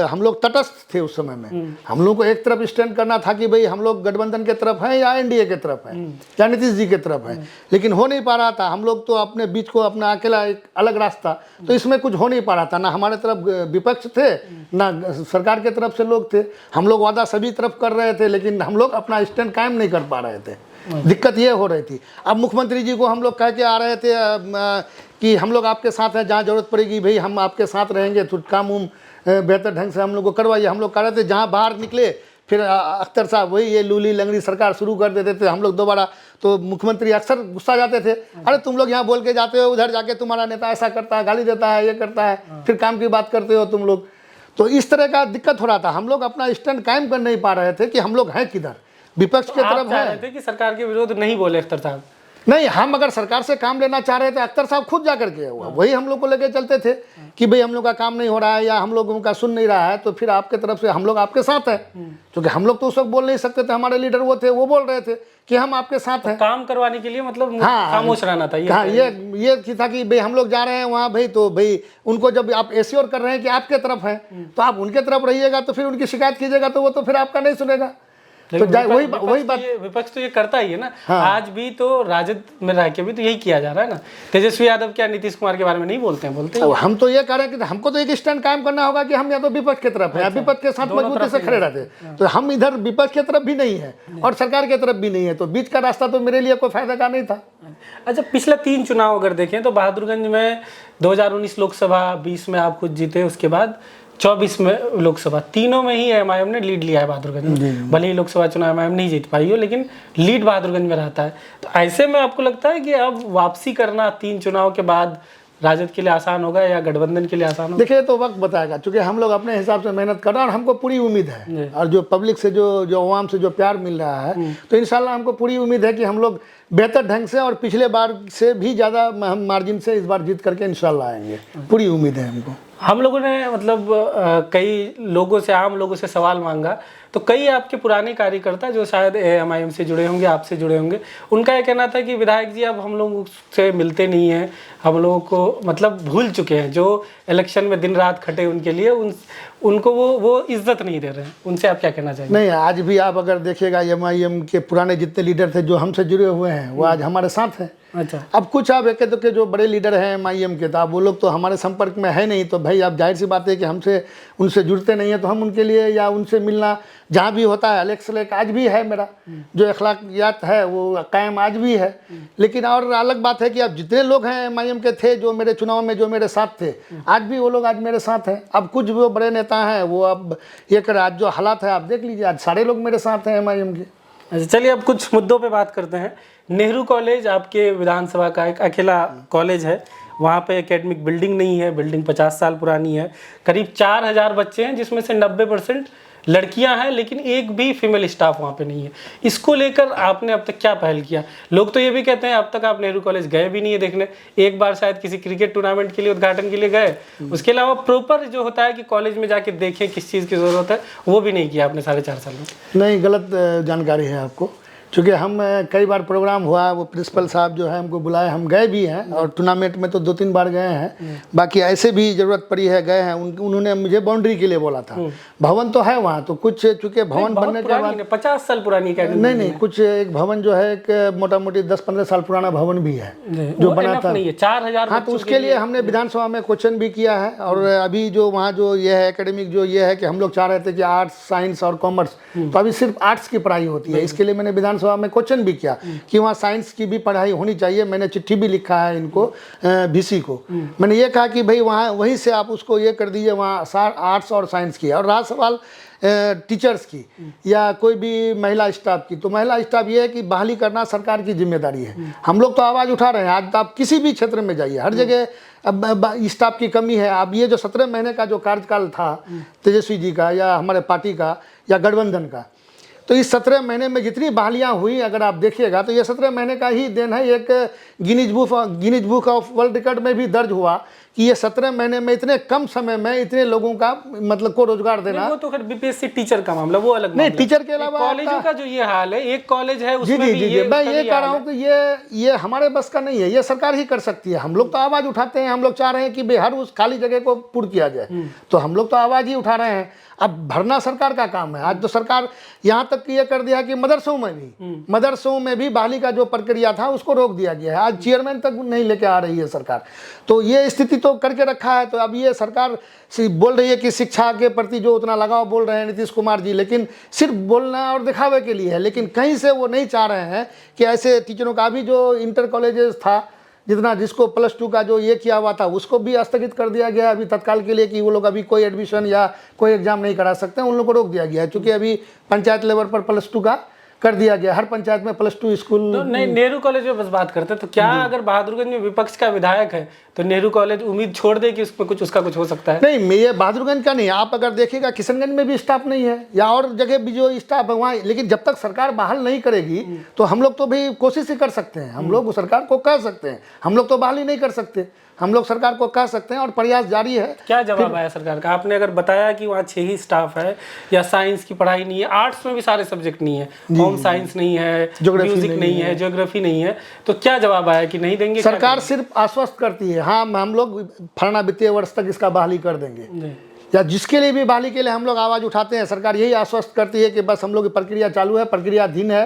हम लोग तटस्थ थे उस समय में, हम लोग को एक तरफ स्टैंड करना था कि भाई हम लोग गठबंधन के तरफ हैं या एनडीए के तरफ हैं या नीतीश जी के तरफ हैं, लेकिन हो नहीं पा रहा था। हम लोग तो अपने बीच को अपना अकेला एक अलग रास्ता, तो इसमें कुछ हो नहीं पा रहा था। ना हमारे तरफ विपक्ष थे, ना सरकार के तरफ से लोग थे। हम लोग वादा सभी तरफ कर रहे थे, लेकिन हम लोग अपना स्टैंड कायम नहीं कर पा रहे थे। दिक्कत ये हो रही थी। अब मुख्यमंत्री जी को हम लोग कह के आ रहे थे कि हम लोग आपके साथ हैं, जहाँ जरूरत पड़ेगी भाई हम आपके साथ रहेंगे, तो काम बेहतर ढंग से हम लोग को करवाइए। हम लोग कह रहे थे, जहाँ बाहर निकले फिर अख्तर साहब वही ये लूली लंगड़ी सरकार शुरू कर देते थे हम लोग दोबारा। तो मुख्यमंत्री अक्सर गुस्सा जाते थे, अरे तुम लोग यहाँ बोल के जाते हो, उधर जाके तुम्हारा नेता ऐसा करता है, गाली देता है, ये करता है, फिर काम की बात करते हो तुम लोग। तो इस तरह का दिक्कत हो रहा था। हम लोग अपना स्टैंड कायम कर नहीं पा रहे थे कि हम लोग हैं किधर, विपक्ष के तरफ चाह रहे है। थे कि सरकार के विरोध नहीं बोले अख्तर साहब? नहीं, हम अगर सरकार से काम लेना चाह रहे थे, अख्तर साहब खुद जा करके हुआ वही हम लोग को लेके चलते थे कि भाई हम लोग का काम नहीं हो रहा है या हम लोगों का सुन नहीं रहा है, तो फिर आपके तरफ से हम लोग आपके साथ हैं। क्योंकि हम लोग तो उस वक्त बोल नहीं सकते थे, हमारे लीडर वो थे, वो बोल रहे थे कि हम आपके साथ हैं। काम करवाने के लिए मतलब हाँ, खामोश रहना था हाँ, ये था कि भाई हम लोग जा रहे हैं वहाँ, भाई तो भाई उनको जब आप एश्योर कर रहे हैं कि आपके तरफ हैं, तो आप उनके तरफ रहिएगा, तो फिर उनकी शिकायत कीजिएगा तो वो तो फिर आपका नहीं सुनेगा। तो वही बात, विपक्ष तो ये करता ही है ना। आज भी तो राजद में रह के भी तो यही किया जा रहा है ना। तेजस्वी यादव क्या नीतीश कुमार के बारे में नहीं बोलते हैं? बोलते हैं। हम तो ये कह रहे हैं कि हमको तो एक स्टैंड कायम करना होगा कि हम या तो विपक्ष की तरफ है या विपक्ष के साथ मजबूती से खड़े रहते हैं। तो हम इधर विपक्ष की तरफ भी नहीं है और सरकार की तरफ भी नहीं है, तो बीच का रास्ता तो मेरे लिए कोई फायदा का नहीं था। अच्छा, पिछले 3 चुनाव अगर देखें तो बहादुरगंज में 2019 लोकसभा, 20 में आप खुद जीते, उसके बाद 24 में लोकसभा, तीनों में ही एमआईएम ने लीड लिया है बहादुरगंज में। भले ही लोकसभा चुनाव एमआईएम नहीं जीत पाई हो, लेकिन लीड बहादुरगंज में रहता है। तो ऐसे में आपको लगता है कि अब वापसी करना 3 चुनाव के बाद राजद के लिए आसान होगा या गठबंधन के लिए आसान होगा? देखिए, तो वक्त बताएगा, क्योंकि हम लोग अपने हिसाब से मेहनत कर रहे हैं और हमको पूरी उम्मीद है। और जो पब्लिक से जो अवाम से जो प्यार मिल रहा है, तो इंशाल्लाह हमको पूरी उम्मीद है कि हम लोग बेहतर ढंग से और पिछले बार से भी ज़्यादा हम मार्जिन से इस बार जीत करके इंशाल्लाह आएंगे। पूरी उम्मीद है हमको। हम लोगों ने मतलब कई लोगों से, आम लोगों से सवाल मांगा, तो कई आपके पुराने कार्यकर्ता जो शायद एमआईएम से जुड़े होंगे, आपसे जुड़े होंगे, उनका ये कहना था कि विधायक जी अब हम लोगों से मिलते नहीं हैं, हम लोगों को मतलब भूल चुके हैं, जो इलेक्शन में दिन रात खटे उनके लिए, उनको वो इज्जत नहीं दे रहे हैं। उनसे आप क्या कहना चाहेंगे? नहीं, आज भी आप अगर देखिएगा एमआईएम के पुराने जितने लीडर थे जो हमसे जुड़े हुए हैं, वो आज हमारे साथ हैं। अच्छा, अब कुछ आप एक तो के जो बड़े लीडर हैं एमआईएम के, तो आप वो लोग तो हमारे संपर्क में है नहीं, तो भाई आप जाहिर सी बात है कि हमसे उनसे जुड़ते नहीं है, तो हम उनके लिए या उनसे मिलना जहाँ भी होता है, अलेक्स लेक आज भी है मेरा, जो अखलाकियात है वो कायम आज भी है। लेकिन और अलग बात है कि अब जितने लोग हैं एमआईएम के थे जो मेरे चुनाव में जो मेरे साथ थे, आज भी वो लोग आज मेरे साथ हैं। अब कुछ वो बड़े नेता हैं वो अब ये कर, आज जो हालात है आप देख लीजिए, आज सारे लोग मेरे साथ हैं एमआईएम के। अच्छा, चलिए अब कुछ मुद्दों पे बात करते हैं। नेहरू कॉलेज आपके विधानसभा का एक अकेला कॉलेज है, वहाँ पे एकेडमिक बिल्डिंग नहीं है, बिल्डिंग 50 साल पुरानी है, करीब 4000 बच्चे हैं जिसमें से 90% लड़कियां हैं, लेकिन एक भी फीमेल स्टाफ वहाँ पे नहीं है। इसको लेकर आपने अब तक क्या पहल किया? लोग तो ये भी कहते हैं अब तक आप नेहरू कॉलेज गए भी नहीं है देखने, एक बार शायद किसी क्रिकेट टूर्नामेंट के लिए उद्घाटन के लिए गए, उसके अलावा प्रॉपर जो होता है कि कॉलेज में जाके देखें किस चीज़ की ज़रूरत है, वो भी नहीं किया आपने 4.5 साल में। नहीं, गलत जानकारी है आपको, क्योंकि हम कई बार प्रोग्राम हुआ, वो प्रिंसिपल साहब जो है हमको बुलाए, हम गए भी हैं और टूर्नामेंट में तो 2-3 बार गए हैं। बाकी ऐसे भी ज़रूरत पड़ी है गए हैं। उन्होंने मुझे बाउंड्री के लिए बोला था। भवन तो है वहाँ, तो कुछ चूँकि भवन बनने के बाद 50 साल पुरानी नहीं, कुछ एक भवन जो है एक मोटा मोटी 10-15 साल पुराना भवन भी है जो बना था। 4000। हाँ, तो उसके लिए हमने विधानसभा में क्वेश्चन भी किया है। और अभी जो वहाँ जो ये है एकेडमिक जो ये है कि हम लोग चाह रहे थे कि आर्ट्स, साइंस और कॉमर्स, तो अभी सिर्फ आर्ट्स की पढ़ाई होती है। इसके लिए मैंने विधानसभा में क्वेश्चन भी किया कि वहाँ साइंस की भी पढ़ाई होनी चाहिए। मैंने चिट्ठी भी लिखा है इनको, वीसी को। मैंने ये कहा कि भाई वहाँ वहीं से आप उसको ये कर दीजिए, वहाँ आर्ट्स और साइंस की। और रहा सवाल टीचर्स की या कोई भी महिला स्टाफ की, तो महिला स्टाफ ये है कि बहाली करना सरकार की जिम्मेदारी है। हम लोग तो आवाज़ उठा रहे हैं, आज आप किसी भी क्षेत्र में जाइए, हर जगह अब स्टाफ की कमी है। अब ये जो 17 महीने का जो कार्यकाल था तेजस्वी जी का या हमारे पार्टी का या गठबंधन का, तो इस 17 महीने में जितनी बहालियाँ हुई अगर आप देखिएगा तो ये 17 महीने का ही देन है। एक Guinness book of world record में भी दर्ज हुआ कि ये 17 महीने में इतने कम समय में इतने लोगों का मतलब को रोजगार देना। वो तो खैर बीपीएससी टीचर का मामला, वो अलग नहीं, मामला। टीचर के अलावा कॉलेजों का जो ये हाल है, एक कॉलेज है जी उसमें जी भी जी जी ये मैं उसका ये भी कह रहा हाल हूँ कि ये हमारे बस का नहीं है, ये सरकार ही कर सकती है। हम लोग तो आवाज़ उठाते हैं, हम लोग चाह रहे हैं कि भाई हर उस खाली जगह को पूर्ण किया जाए, तो हम लोग तो आवाज़ ही उठा रहे हैं। अब भरना सरकार का काम है। आज तो सरकार यहाँ तक ये कर दिया कि मदरसों में भी बहाली का जो प्रक्रिया था उसको रोक दिया गया है। आज चेयरमैन तक नहीं लेके आ रही है सरकार, तो ये स्थिति तो करके रखा है। तो अब ये सरकार बोल रही है कि शिक्षा के प्रति जो उतना लगाव बोल रहे हैं नीतीश कुमार जी, लेकिन सिर्फ बोलना और दिखावे के लिए है, लेकिन कहीं से वो नहीं चाह रहे हैं कि ऐसे टीचरों का भी जो इंटर कॉलेजेस था, जितना जिसको +2 का जो ये किया हुआ था उसको भी स्थगित कर दिया गया अभी तत्काल के लिए, कि वो लोग अभी कोई एडमिशन या कोई एग्जाम नहीं करा सकते, उन लोगों को रोक दिया गया है। चूँकि अभी पंचायत लेवल पर +2 का कर दिया गया, हर पंचायत में +2 स्कूल। तो नहीं, नेहरू कॉलेज में बस बात करते हैं, तो क्या अगर बहादुरगंज में विपक्ष का विधायक है तो नेहरू कॉलेज उम्मीद छोड़ दे कि उसमें उसका कुछ हो सकता है? नहीं, ये बहादुरगंज का नहीं, आप अगर देखिएगा किशनगंज में भी स्टाफ नहीं है या और जगह भी जो स्टाफ है वहाँ, लेकिन जब तक सरकार बहाल नहीं करेगी तो हम लोग तो भी कोशिश ही कर सकते हैं। हम लोग सरकार को कह सकते हैं, हम लोग तो बहाल ही नहीं कर सकते, हम लोग सरकार को कह सकते हैं और प्रयास जारी है। क्या जवाब आया सरकार का? आपने अगर बताया कि वहाँ 6 ही स्टाफ है या साइंस की पढ़ाई नहीं है, आर्ट्स में भी सारे सब्जेक्ट नहीं है, होम साइंस नहीं है, म्यूजिक नहीं है, ज्योग्राफी नहीं है, तो क्या जवाब आया कि नहीं देंगे? सरकार सिर्फ आश्वस्त करती है, हाँ हम लोग फलाना वित्तीय वर्ष तक इसका बहाली कर देंगे, या जिसके लिए भी बहाली के लिए हम लोग आवाज़ उठाते हैं, सरकार यही आश्वस्त करती है कि बस हम लोग की प्रक्रिया चालू है, प्रक्रियाधीन है,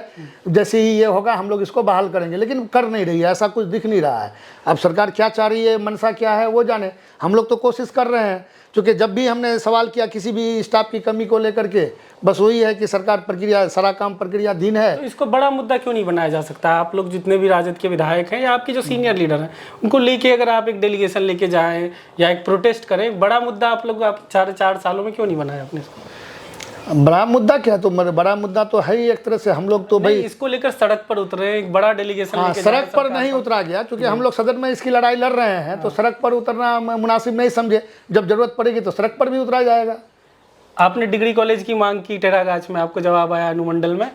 जैसे ही ये होगा हम लोग इसको बहाल करेंगे, लेकिन कर नहीं रही है, ऐसा कुछ दिख नहीं रहा है। अब सरकार क्या चाह रही है, मनसा क्या है वो जाने, हम लोग तो कोशिश कर रहे हैं। क्योंकि जब भी हमने सवाल किया किसी भी स्टाफ की कमी को लेकर के, बस वही है कि सरकार प्रक्रिया सारा काम प्रक्रियाधीन है। तो इसको बड़ा मुद्दा क्यों नहीं बनाया जा सकता? आप लोग जितने भी राजद के विधायक हैं या आपके जो सीनियर लीडर हैं, उनको लेके अगर आप एक डेलीगेशन लेके जाएं या एक प्रोटेस्ट करें, बड़ा मुद्दा आप लोग 4 सालों में क्यों नहीं बनाया आपने इसको? बड़ा मुद्दा क्या, तो बड़ा मुद्दा तो है ही एक तरह से। हम लोग तो भाई इसको लेकर सड़क पर उतरे, एक बड़ा डेलीगेशन लेके सड़क पर नहीं उतरा गया, क्योंकि हम लोग सदन में इसकी लड़ाई लड़ रहे हैं, तो सड़क पर उतरना मुनासिब नहीं समझे। जब जरूरत पड़ेगी तो सड़क पर भी उतरा जाएगा। आपने डिग्री कॉलेज की मांग की टेरागाछ में, आपको जवाब आया अनुमंडल में,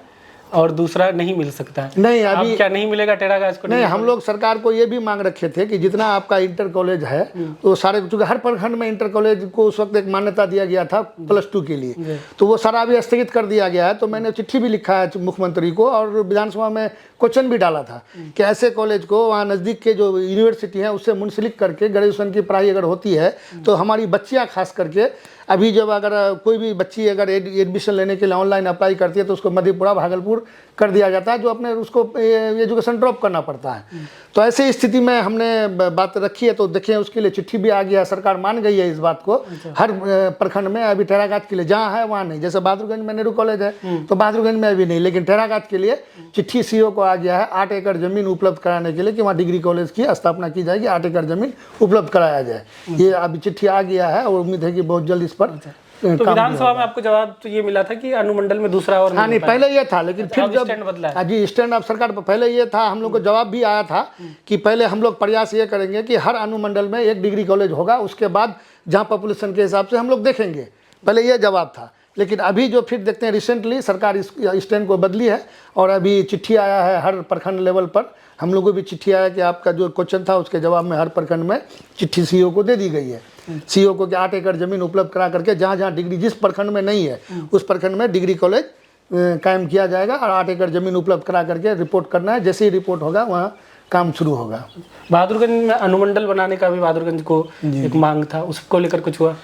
और दूसरा नहीं मिल सकता है। नहीं, अभी क्या नहीं मिलेगा टेरागाछ को? नहीं, हम लोग सरकार को ये भी मांग रखे थे कि जितना आपका इंटर कॉलेज है तो सारे, क्योंकि हर प्रखंड में इंटर कॉलेज को उस वक्त एक मान्यता दिया गया था +2 के लिए, तो वो सारा अभी स्थगित कर दिया गया है। तो मैंने चिट्ठी भी लिखा है मुख्यमंत्री को और विधानसभा में क्वेश्चन भी डाला था कि ऐसे कॉलेज को वहाँ नज़दीक के जो यूनिवर्सिटी हैं उससे मुंसलिक करके ग्रेजुएशन की पढ़ाई अगर होती है तो हमारी बच्चियाँ खास करके, अभी जब अगर कोई भी बच्ची अगर एडमिशन लेने के लिए ऑनलाइन अप्लाई करती है तो उसको मधेपुरा भागलपुर कर दिया जाता है, जो अपने उसको एजुकेशन ड्रॉप करना पड़ता है। तो ऐसी स्थिति में हमने बात रखी है, तो देखिए उसके लिए चिट्ठी भी आ गया है, सरकार मान गई है इस बात को। हर प्रखंड में अभी टेरागाछ के लिए जहाँ है वहाँ नहीं, जैसे बहादुरगंज में नेहरू कॉलेज है तो बहादुरगंज में अभी नहीं, लेकिन टेरागाछ के लिए चिट्ठी सीओ को आ गया है 8 एकड़ जमीन उपलब्ध कराने के लिए कि वहाँ डिग्री कॉलेज की स्थापना की जाएगी, 8 एकड़ जमीन उपलब्ध कराया जाए। ये अभी चिट्ठी आ गया है और उम्मीद है कि बहुत जल्द इस पर तो विधानसभा में आपको जवाब तो ये मिला था कि अनुमंडल में दूसरा और हाँ नहीं, पहले ये था, लेकिन फिर जब स्टैंड बदला है। जी स्टैंड ऑफ सरकार पहले ये था, हम लोग को जवाब भी आया था कि पहले हम लोग प्रयास ये करेंगे कि हर अनुमंडल में एक डिग्री कॉलेज होगा, उसके बाद जहाँ पॉपुलेशन के हिसाब से हम लोग देखेंगे, पहले ये जवाब था। लेकिन अभी जो फिर देखते हैं रिसेंटली सरकार इस स्टैंड को बदली है और अभी चिट्ठी आया है हर प्रखंड लेवल पर, हम लोगों को भी चिट्ठी आया कि आपका जो क्वेश्चन था उसके जवाब में हर प्रखंड में चिट्ठी सीओ को दे दी गई है, सीओ को कि 8 एकड़ जमीन उपलब्ध करा करके जहाँ जहाँ डिग्री जिस प्रखंड में नहीं है उस प्रखंड में डिग्री कॉलेज कायम किया जाएगा और 8 एकड़ जमीन उपलब्ध करा करके रिपोर्ट करना है, जैसे ही रिपोर्ट होगा वहाँ काम शुरू होगा। बहादुरगंज में अनुमंडल बनाने का भी बहादुरगंज को एक मांग था, उसको लेकर कुछ हुआ?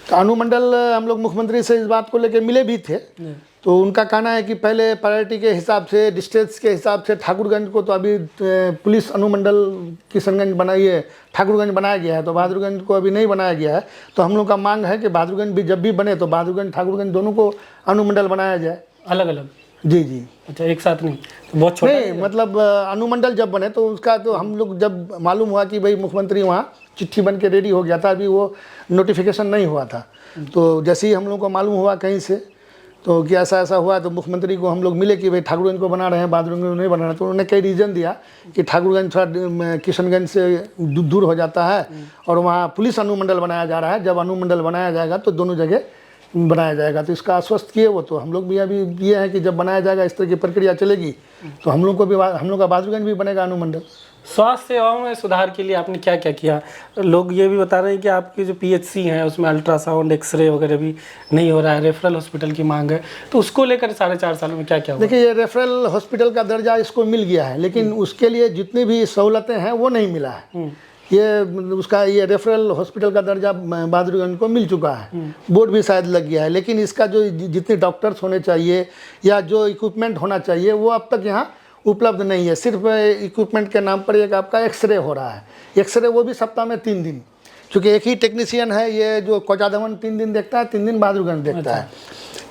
तो अनुमंडल हम लोग मुख्यमंत्री से इस बात को लेकर मिले भी थे, तो उनका कहना है कि पहले प्रायोरिटी के हिसाब से, डिस्टेंस के हिसाब से ठाकुरगंज को तो अभी पुलिस अनुमंडल किशनगंज बनाई है, ठाकुरगंज बनाया गया है, तो बहादुरगंज को अभी नहीं बनाया गया है। तो हम लोग का मांग है कि बहादुरगंज भी जब भी बने तो बहादुरगंज ठाकुरगंज दोनों को अनुमंडल बनाया जाए। अलग अलग? जी जी। अच्छा, एक साथ नहीं? तो बहुत छोटा नहीं, मतलब अनुमंडल जब बने तो उसका तो हम लोग जब मालूम हुआ कि भाई मुख्यमंत्री वहाँ चिट्ठी बन के रेडी हो गया था, अभी वो नोटिफिकेशन नहीं हुआ था, तो जैसे ही हम लोग को मालूम हुआ कहीं से तो कि ऐसा ऐसा हुआ, तो मुख्यमंत्री को हम लोग मिले कि भाई ठाकुरगंज को बना रहे हैं, बहादुरगंज को नहीं बना रहे हैं। तो उन्होंने कई रीज़न दिया कि ठाकुरगंज थोड़ा किशनगंज से दूर हो जाता है और वहाँ पुलिस अनुमंडल बनाया जा रहा है, जब अनुमंडल बनाया जाएगा तो दोनों जगह बनाया जाएगा। तो इसका आश्वस्त किए वो, तो हम लोग भी अभी ये है कि जब बनाया जाएगा, इस तरह की प्रक्रिया चलेगी तो हम लोग को भी, हम लोग का बहादुरगंज भी बनेगा अनुमंडल। स्वास्थ्य सेवाओं में सुधार के लिए आपने क्या क्या किया? लोग ये भी बता रहे हैं कि आपकी जो पीएचसी हैं उसमें अल्ट्रासाउंड, एक्सरे वगैरह भी नहीं हो रहा है, रेफरल हॉस्पिटल की मांग है, तो उसको लेकर 4.5 सालों में क्या क्या हुआ? देखिए, ये रेफरल हॉस्पिटल का दर्जा इसको मिल गया है, लेकिन उसके लिए जितनी भी सहूलतें हैं वो नहीं मिला है। ये उसका ये रेफरल हॉस्पिटल का दर्जा बहादुरगंज को मिल चुका है, बोर्ड भी शायद लग गया है, लेकिन इसका जो जितने डॉक्टर्स होने चाहिए या जो इक्विपमेंट होना चाहिए वो अब तक यहाँ उपलब्ध नहीं है। सिर्फ इक्विपमेंट के नाम पर एक आपका एक्सरे हो रहा है, एक्सरे वो भी सप्ताह में 3 दिन, क्योंकि एक ही टेक्नीशियन है, ये जो कोचाधवन 3 दिन देखता है, 3 दिन बहादुरगंज देखता है।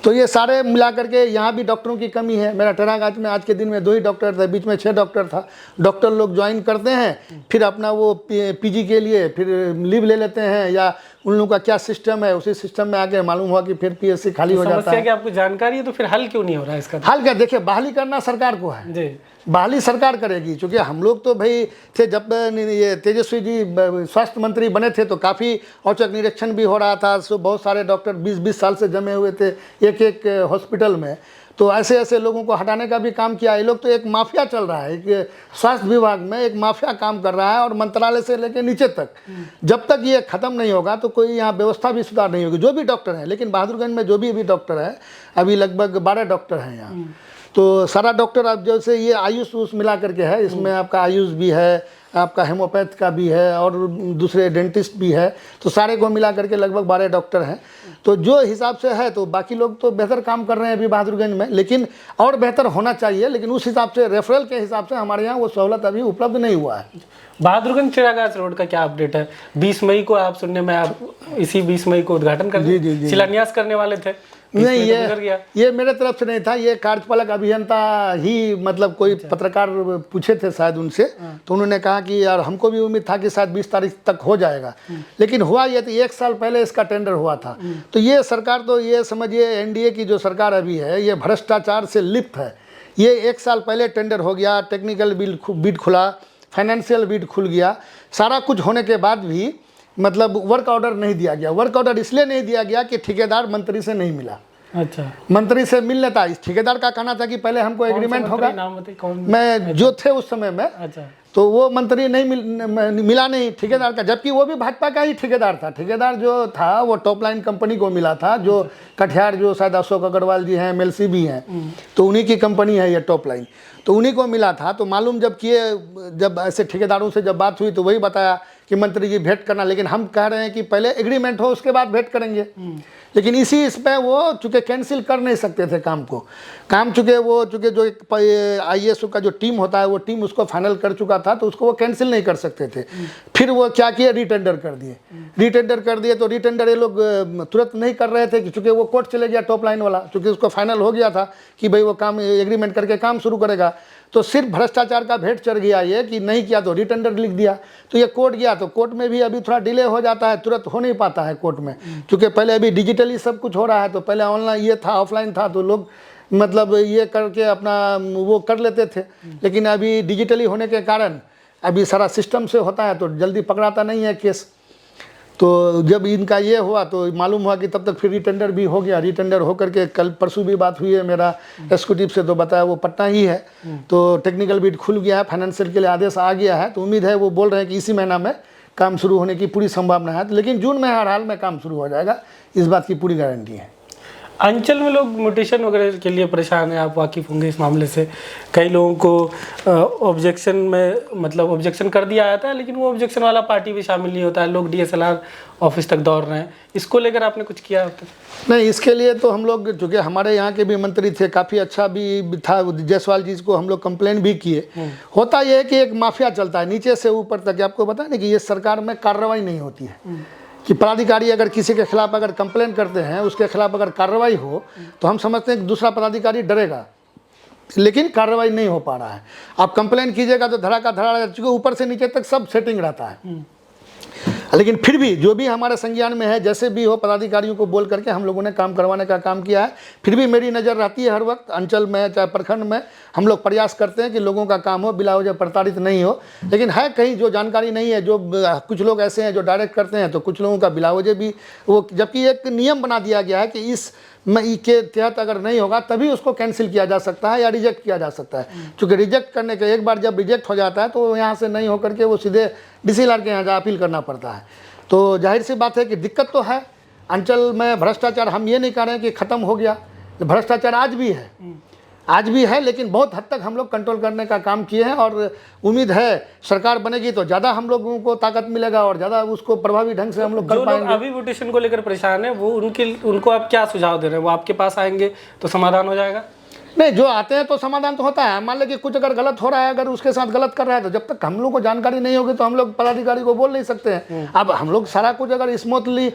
तो ये सारे मिला करके यहाँ भी डॉक्टरों की कमी है। मेरा टेरागाज में आज के दिन में 2 ही डॉक्टर थे, बीच में 6 डॉक्टर था। डॉक्टर लोग ज्वाइन करते हैं, फिर अपना वो पीजी के लिए फिर लीव ले लेते हैं, या उन लोगों का क्या सिस्टम है, उसी सिस्टम में आके मालूम हुआ कि फिर पीएससी खाली हो जाता है। कि आपको जानकारी है, तो फिर हल क्यों नहीं हो रहा है इसका? हल क्या, देखिए बहाली करना सरकार को है जी, बहाली सरकार करेगी, क्योंकि हम लोग तो भाई थे, जब ये तेजस्वी जी स्वास्थ्य मंत्री बने थे तो काफ़ी औचक निरीक्षण भी हो रहा था। सो बहुत सारे डॉक्टर 20-20 साल से जमे हुए थे एक एक हॉस्पिटल में, तो ऐसे ऐसे लोगों को हटाने का भी काम किया। ये लोग तो एक माफिया चल रहा है, एक स्वास्थ्य विभाग में एक माफिया काम कर रहा है, और मंत्रालय से लेकर नीचे तक जब तक ये ख़त्म नहीं होगा तो कोई यहाँ व्यवस्था भी सुधार नहीं होगी। जो भी डॉक्टर हैं, लेकिन बहादुरगंज में जो भी डॉक्टर है, अभी लगभग 12 डॉक्टर हैं यहाँ, तो सारा डॉक्टर अब जैसे ये आयुष उस मिला करके है, इसमें आपका आयुष भी है, आपका हेमोपैथ का भी है, और दूसरे डेंटिस्ट भी है, तो सारे को मिला करके लगभग 12 डॉक्टर हैं। तो जो हिसाब से है, तो बाकी लोग तो बेहतर काम कर रहे हैं अभी बहादुरगंज में, लेकिन और बेहतर होना चाहिए। लेकिन उस हिसाब से रेफरल के हिसाब से हमारे यहाँ वो सहूलत अभी उपलब्ध नहीं हुआ है। बहादुरगंज चिरागाज रोड का क्या अपडेट है? 20 मई को आप सुनने में, आप इसी 20 मई को उद्घाटन कर शिलान्यास करने वाले थे? नहीं, ये मेरे तरफ से नहीं था, ये कार्यपालक अभियंता ही, मतलब कोई पत्रकार पूछे थे शायद उनसे, तो उन्होंने कहा कि यार हमको भी उम्मीद था कि शायद 20 तारीख तक हो जाएगा, लेकिन हुआ ये तो 1 साल पहले इसका टेंडर हुआ था। तो ये सरकार, तो ये समझिए एनडीए की जो सरकार अभी है, ये भ्रष्टाचार से लिप्त है। ये 1 साल पहले टेंडर हो गया, टेक्निकल बिड खुला, फाइनेंशियल बिड खुल गया, सारा कुछ होने के बाद भी मतलब वर्क ऑर्डर नहीं दिया गया। वर्क ऑर्डर इसलिए नहीं दिया गया कि ठेकेदार मंत्री से नहीं मिला। अच्छा, मंत्री से मिल लेता। इस ठेकेदार का कहना था कि पहले हमको एग्रीमेंट होगा, मैं जो थे उस समय में, अच्छा, तो वो मंत्री नहीं मिला नहीं ठेकेदार का, जबकि वो भी भाजपा का ही ठेकेदार था। ठेकेदार जो था वो टॉप लाइन कंपनी को मिला था, जो कटिहार, जो शायद अशोक अग्रवाल जी हैं, एमएलसी भी हैं, तो उन्हीं की कंपनी है ये टॉप लाइन, तो उन्हीं को मिला था। तो मालूम जब किए, जब ऐसे ठेकेदारों से जब बात हुई तो वही बताया कि मंत्री जी भेंट करना, लेकिन हम कह रहे हैं कि पहले एग्रीमेंट हो उसके बाद भेंट करेंगे। लेकिन इसमें वो चूँकि कैंसिल कर नहीं सकते थे काम चूँकि जो IAS का जो टीम होता है, वो टीम उसको फाइनल कर चुका था, तो उसको वो कैंसिल नहीं कर सकते थे। फिर वो क्या किए, रीटेंडर कर दिए। तो रीटेंडर ये लोग तुरंत नहीं कर रहे थे, चूँकि वो कोर्ट चले गया टॉप लाइन वाला, चूँकि उसको फाइनल हो गया था कि भाई वो काम एग्रीमेंट करके काम शुरू करेगा। तो सिर्फ भ्रष्टाचार का भेंट चढ़ गया ये कि नहीं किया तो रीटेंडर लिख दिया, तो ये कोर्ट गया, तो कोर्ट में भी अभी थोड़ा डिले हो जाता है, तुरंत हो नहीं पाता है कोर्ट में, क्योंकि पहले अभी डिजिटली सब कुछ हो रहा है। तो पहले ऑनलाइन ये था, ऑफलाइन था, तो लोग मतलब ये करके अपना वो कर लेते थे, लेकिन अभी डिजिटली होने के कारण अभी सारा सिस्टम से होता है, तो जल्दी पकड़ाता नहीं है केस। तो जब इनका ये हुआ तो मालूम हुआ कि तब तक फिर रीटेंडर भी हो गया। रीटेंडर होकर के कल परसों भी बात हुई है मेरा एग्जीक्यूटिव से, तो बताया वो पटना ही है, तो टेक्निकल बिड खुल गया है, फाइनेंशियल के लिए आदेश आ गया है, तो उम्मीद है, वो बोल रहे हैं कि इसी महीना में काम शुरू होने की पूरी संभावना है, लेकिन जून में हर हाल में काम शुरू हो जाएगा, इस बात की पूरी गारंटी है। अंचल में लोग म्यूटेशन वगैरह के लिए परेशान हैं, आप वाकिफ़ होंगे इस मामले से। कई लोगों को ऑब्जेक्शन में, मतलब ऑब्जेक्शन कर दिया जाता है, लेकिन वो ऑब्जेक्शन वाला पार्टी भी शामिल नहीं होता है, लोग DSLR ऑफिस तक दौड़ रहे हैं। इसको लेकर आपने कुछ किया अब तक? नहीं, इसके लिए तो हम लोग, चूँकि हमारे यहाँ के भी मंत्री थे, काफ़ी अच्छा भी था, जायसवाल जी को हम लोग कंप्लेंट भी किए। होता यह है कि एक माफिया चलता है नीचे से ऊपर तक। आपको पता है ना कि ये सरकार में कार्रवाई नहीं होती है, कि पदाधिकारी अगर किसी के खिलाफ अगर कंप्लेन करते हैं, उसके खिलाफ अगर कार्रवाई हो, तो हम समझते हैं कि दूसरा पदाधिकारी डरेगा, लेकिन कार्रवाई नहीं हो पा रहा है। आप कंप्लेन कीजिएगा तो धड़ा का धड़ा, चूँकि ऊपर से नीचे तक सब सेटिंग रहता है। लेकिन फिर भी जो भी हमारे संज्ञान में है, जैसे भी हो, पदाधिकारियों को बोल करके हम लोगों ने काम करवाने का काम किया है। फिर भी मेरी नज़र रहती है हर वक्त, अंचल में चाहे प्रखंड में, हम लोग प्रयास करते हैं कि लोगों का काम हो, बिला वजह प्रताड़ित नहीं हो। लेकिन है कहीं जो जानकारी नहीं है, जो कुछ लोग ऐसे हैं जो डायरेक्ट करते हैं, तो कुछ लोगों का बिला वजह भी वो, जबकि एक नियम बना दिया गया है कि इस के तहत अगर नहीं होगा तभी उसको कैंसिल किया जा सकता है या रिजेक्ट किया जा सकता है। क्योंकि रिजेक्ट करने के एक बार जब रिजेक्ट हो जाता है तो यहाँ से नहीं होकर के वो सीधे DCLR के यहाँ अपील करना पड़ता है। तो जाहिर सी बात है कि दिक्कत तो है अंचल में। भ्रष्टाचार हम ये नहीं कह रहे हैं कि ख़त्म हो गया, भ्रष्टाचार आज भी है, लेकिन बहुत हद तक हम लोग कंट्रोल करने का काम किए हैं। और उम्मीद है सरकार बनेगी तो ज़्यादा हम लोगों को ताकत मिलेगा और ज़्यादा उसको प्रभावी ढंग से हम लोग कर पाएंगे। अभी वोटेशन को लेकर परेशान है वो उनको आप क्या सुझाव दे रहे हैं? वो आपके पास आएंगे तो समाधान हो जाएगा? नहीं, जो आते हैं तो समाधान तो होता है। मान लीजिए कुछ अगर गलत हो रहा है, अगर उसके साथ गलत कर रहा है, तो जब तक हम लोग को जानकारी नहीं होगी तो हम लोग पदाधिकारी को बोल नहीं सकते हैं। अब हम लोग सारा कुछ अगर स्मूथली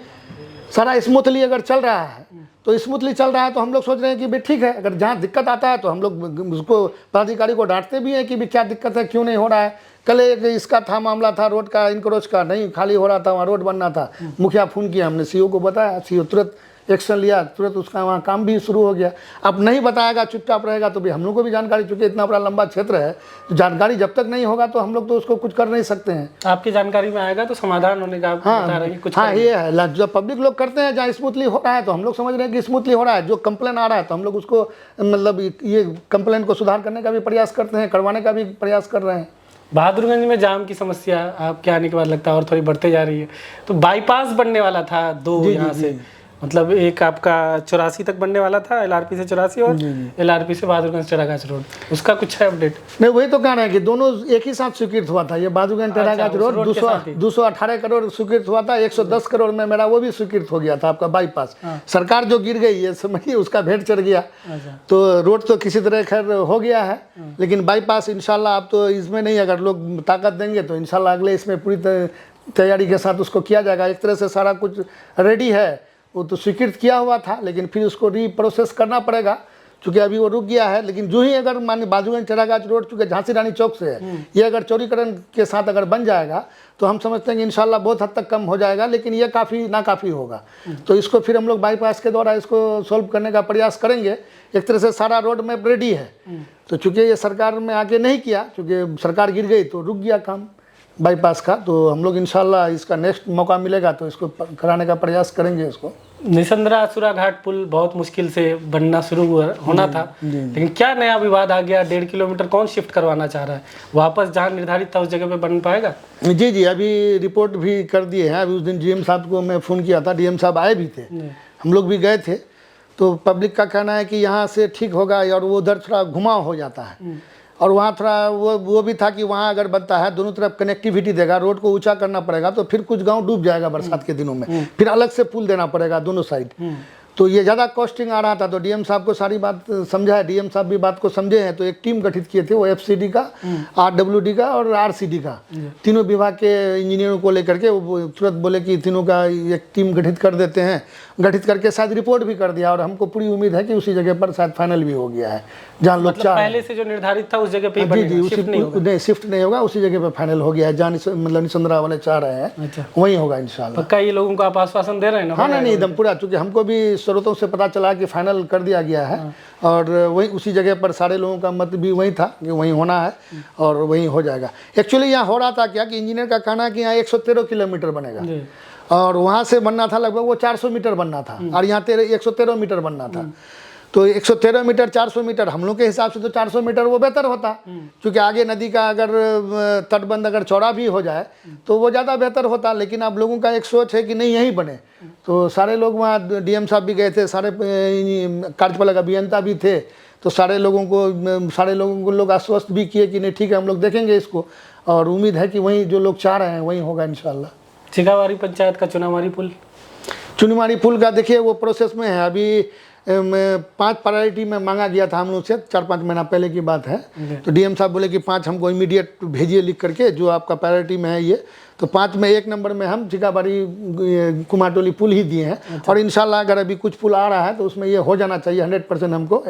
अगर चल रहा है तो स्मूथली चल रहा है, तो हम लोग सोच रहे हैं कि भाई ठीक है। अगर जहाँ दिक्कत आता है तो हम लोग उसको पदाधिकारी को डांटते भी हैं कि भाई क्या दिक्कत है, क्यों नहीं हो रहा है। कल एक इसका था मामला था रोड का, इनक्रोच का, नहीं खाली हो रहा था, वहाँ रोड बनना था। मुखिया फोन किया, हमने CO को बताया, CO तुरंत एक्शन लिया, तुरंत उसका वहाँ काम भी शुरू हो गया। अब नहीं बताएगा, चुपचाप रहेगा, तो भी हम लोग को भी जानकारी, चूँकि इतना बड़ा लंबा क्षेत्र है, तो जानकारी जब तक नहीं होगा तो हम लोग तो उसको कुछ कर नहीं सकते हैं। आपकी जानकारी में आएगा तो समाधान होने का बता रहे हैं कुछ। हाँ, ये है जो पब्लिक लोग करते हैं, जहाँ स्मूथली हो रहा है तो हम लोग समझ रहे हैं कि स्मूथली हो रहा है। जो कंप्लेन आ रहा है तो हम लोग उसको मतलब ये कंप्लेन को सुधार करने का भी प्रयास करते हैं, करवाने का भी प्रयास कर रहे हैं। बहादुरगंज में जाम की समस्या आपके आने के बाद लगता है और थोड़ी बढ़ते जा रही है। तो बाईपास बनने वाला था 2 यहाँ से, मतलब एक आपका 84 तक बनने वाला था, LRP से 84 और LRP से बहादुरगंज टेरागाछ रोड, उसका कुछ है अपडेट? नहीं, वही तो कह रहे हैं कि दोनों एक ही साथ स्वीकृत हुआ था। ये बहादुरगंज टेरागाछ रोड 218 करोड़ स्वीकृत हुआ था, 110 करोड़ में मेरा वो भी स्वीकृत हो गया था आपका बाईपास। सरकार जो गिर गई है समझिए, उसका भेंट चढ़ गया। तो रोड तो किसी तरह खैर हो गया है, लेकिन बाईपास इंशाल्लाह आप तो इसमें नहीं, अगर लोग ताकत देंगे तो इंशाल्लाह अगले इसमें पूरी तैयारी के साथ उसको किया जाएगा। एक तरह से सारा कुछ रेडी है, वो तो स्वीकृत किया हुआ था, लेकिन फिर उसको रीप्रोसेस करना पड़ेगा क्योंकि अभी वो रुक गया है। लेकिन जो ही अगर मान बहादुरगंज टेरागाछ रोड चूँकि झांसी रानी चौक से है, ये अगर चौड़ीकरण के साथ अगर बन जाएगा तो हम समझते हैं कि इंशाल्लाह बहुत हद तक कम हो जाएगा, लेकिन ये काफ़ी नाकाफ़ी होगा। तो इसको फिर हम लोग बाईपास के द्वारा इसको सॉल्व करने का प्रयास करेंगे। एक तरह से सारा रोड मैप रेडी है, तो चूँकि ये सरकार में आगे नहीं किया, चूँकि सरकार गिर गई तो रुक गया काम बाईपास का। तो हम लोग इंशाल्लाह इसका नेक्स्ट मौका मिलेगा तो इसको कराने का प्रयास करेंगे। इसको निसंद्रा असुरा घाट पुल बहुत मुश्किल से बनना शुरू होना था, लेकिन क्या नया विवाद आ गया? 1.5 किलोमीटर कौन शिफ्ट करवाना चाह रहा है? वापस जहाँ निर्धारित था उस जगह पे बन पाएगा? जी, अभी रिपोर्ट भी कर दिए हैं। अभी उस दिन DM साहब को मैं फ़ोन किया था, DM साहब आए भी थे, हम लोग भी गए थे। तो पब्लिक का कहना है कि यहाँ से ठीक होगा, और वो उधर थोड़ा घुमाव हो जाता है, और वहाँ थोड़ा वो भी था कि वहाँ अगर बनता है दोनों तरफ कनेक्टिविटी देगा, रोड को ऊंचा करना पड़ेगा, तो फिर कुछ गांव डूब जाएगा बरसात के दिनों में, फिर अलग से पुल देना पड़ेगा दोनों साइड। तो ये ज़्यादा कॉस्टिंग आ रहा था। तो DM साहब को सारी बात समझा है, DM साहब भी बात को समझे हैं। तो एक टीम गठित किए थे, वो FCD का, RWD का और RCD का, तीनों विभाग के इंजीनियरों को लेकर के वो तुरंत बोले कि तीनों का एक टीम गठित कर देते हैं। गठित करके शायद रिपोर्ट भी कर दिया, और हमको पूरी उम्मीद है कि उसी जगह पर शायद फाइनल भी हो गया है जहाँ लोग चाह पहले से जो निर्धारित था उस जगह पे शिफ्ट नहीं होगा, उसी जगह पे फाइनल हो गया है जहाँ मतलब निसंद्रा वाले चाह रहे हैं, वहीं होगा इंशाल्लाह। पक्का ये लोगों को आप आश्वासन दे रहे हैं ना? हाँ, नहीं एकदम पूरा, चूँकि हमको भी स्रोतों से पता चला कि फाइनल कर दिया गया है, और वहीं उसी जगह पर सारे लोगों का मत भी वही था कि वहीं होना है और वहीं हो जाएगा। एक्चुअली यहाँ हो रहा था क्या कि इंजीनियर का कहना है कि यहाँ 113 किलोमीटर बनेगा, और वहाँ से बनना था लगभग वो 400 मीटर बनना था, और यहाँ 113 मीटर बनना था। तो 113 मीटर 400 मीटर हम लोग के हिसाब से तो 400 मीटर वो बेहतर होता, क्योंकि आगे नदी का अगर तटबंध अगर चौड़ा भी हो जाए तो वो ज़्यादा बेहतर होता। लेकिन अब लोगों का एक सोच है कि नहीं यहीं बने, तो सारे लोग वहाँ DM साहब भी गए थे, सारे कार्यपालक अभियंता भी थे, तो सारे लोगों को लोग आश्वस्त भी किए कि नहीं ठीक है हम लोग देखेंगे इसको, और उम्मीद है कि वहीं जो लोग चाह रहे हैं वहीं होगा इंशाल्लाह। चिगावारी पंचायत का चुनामारी पुल का देखिए वो प्रोसेस में है। अभी 5 प्रायोरिटी में मांगा गया था हम लोग से, 4-5 महीना पहले की बात है। तो DM साहब बोले कि 5 हमको इमीडिएट भेजिए लिख करके, जो आपका प्रायोरिटी में है ये। तो 5 में 1 नंबर में हम चिगाबारी कुमारटोली पुल ही दिए हैं। और इंशाल्लाह अगर अभी कुछ पुल आ रहा है तो उसमें ये हो जाना चाहिए, 100% हमको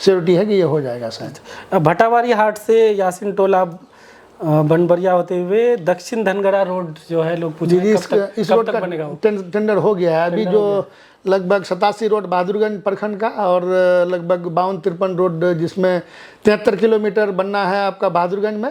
श्योरिटी है कि ये हो जाएगा शायद। भटावारी हाट से यासीन टोला बनबरिया होते हुए दक्षिण धनगढ़ा रोड जो है, लोग पूछ रहे हैं इस कब रोड तक का बनेगा वो? टेंडर हो गया है अभी। जो लगभग 87 रोड बहादुरगंज प्रखंड का और लगभग 52-53 रोड, जिसमें 73 किलोमीटर बनना है आपका बहादुरगंज में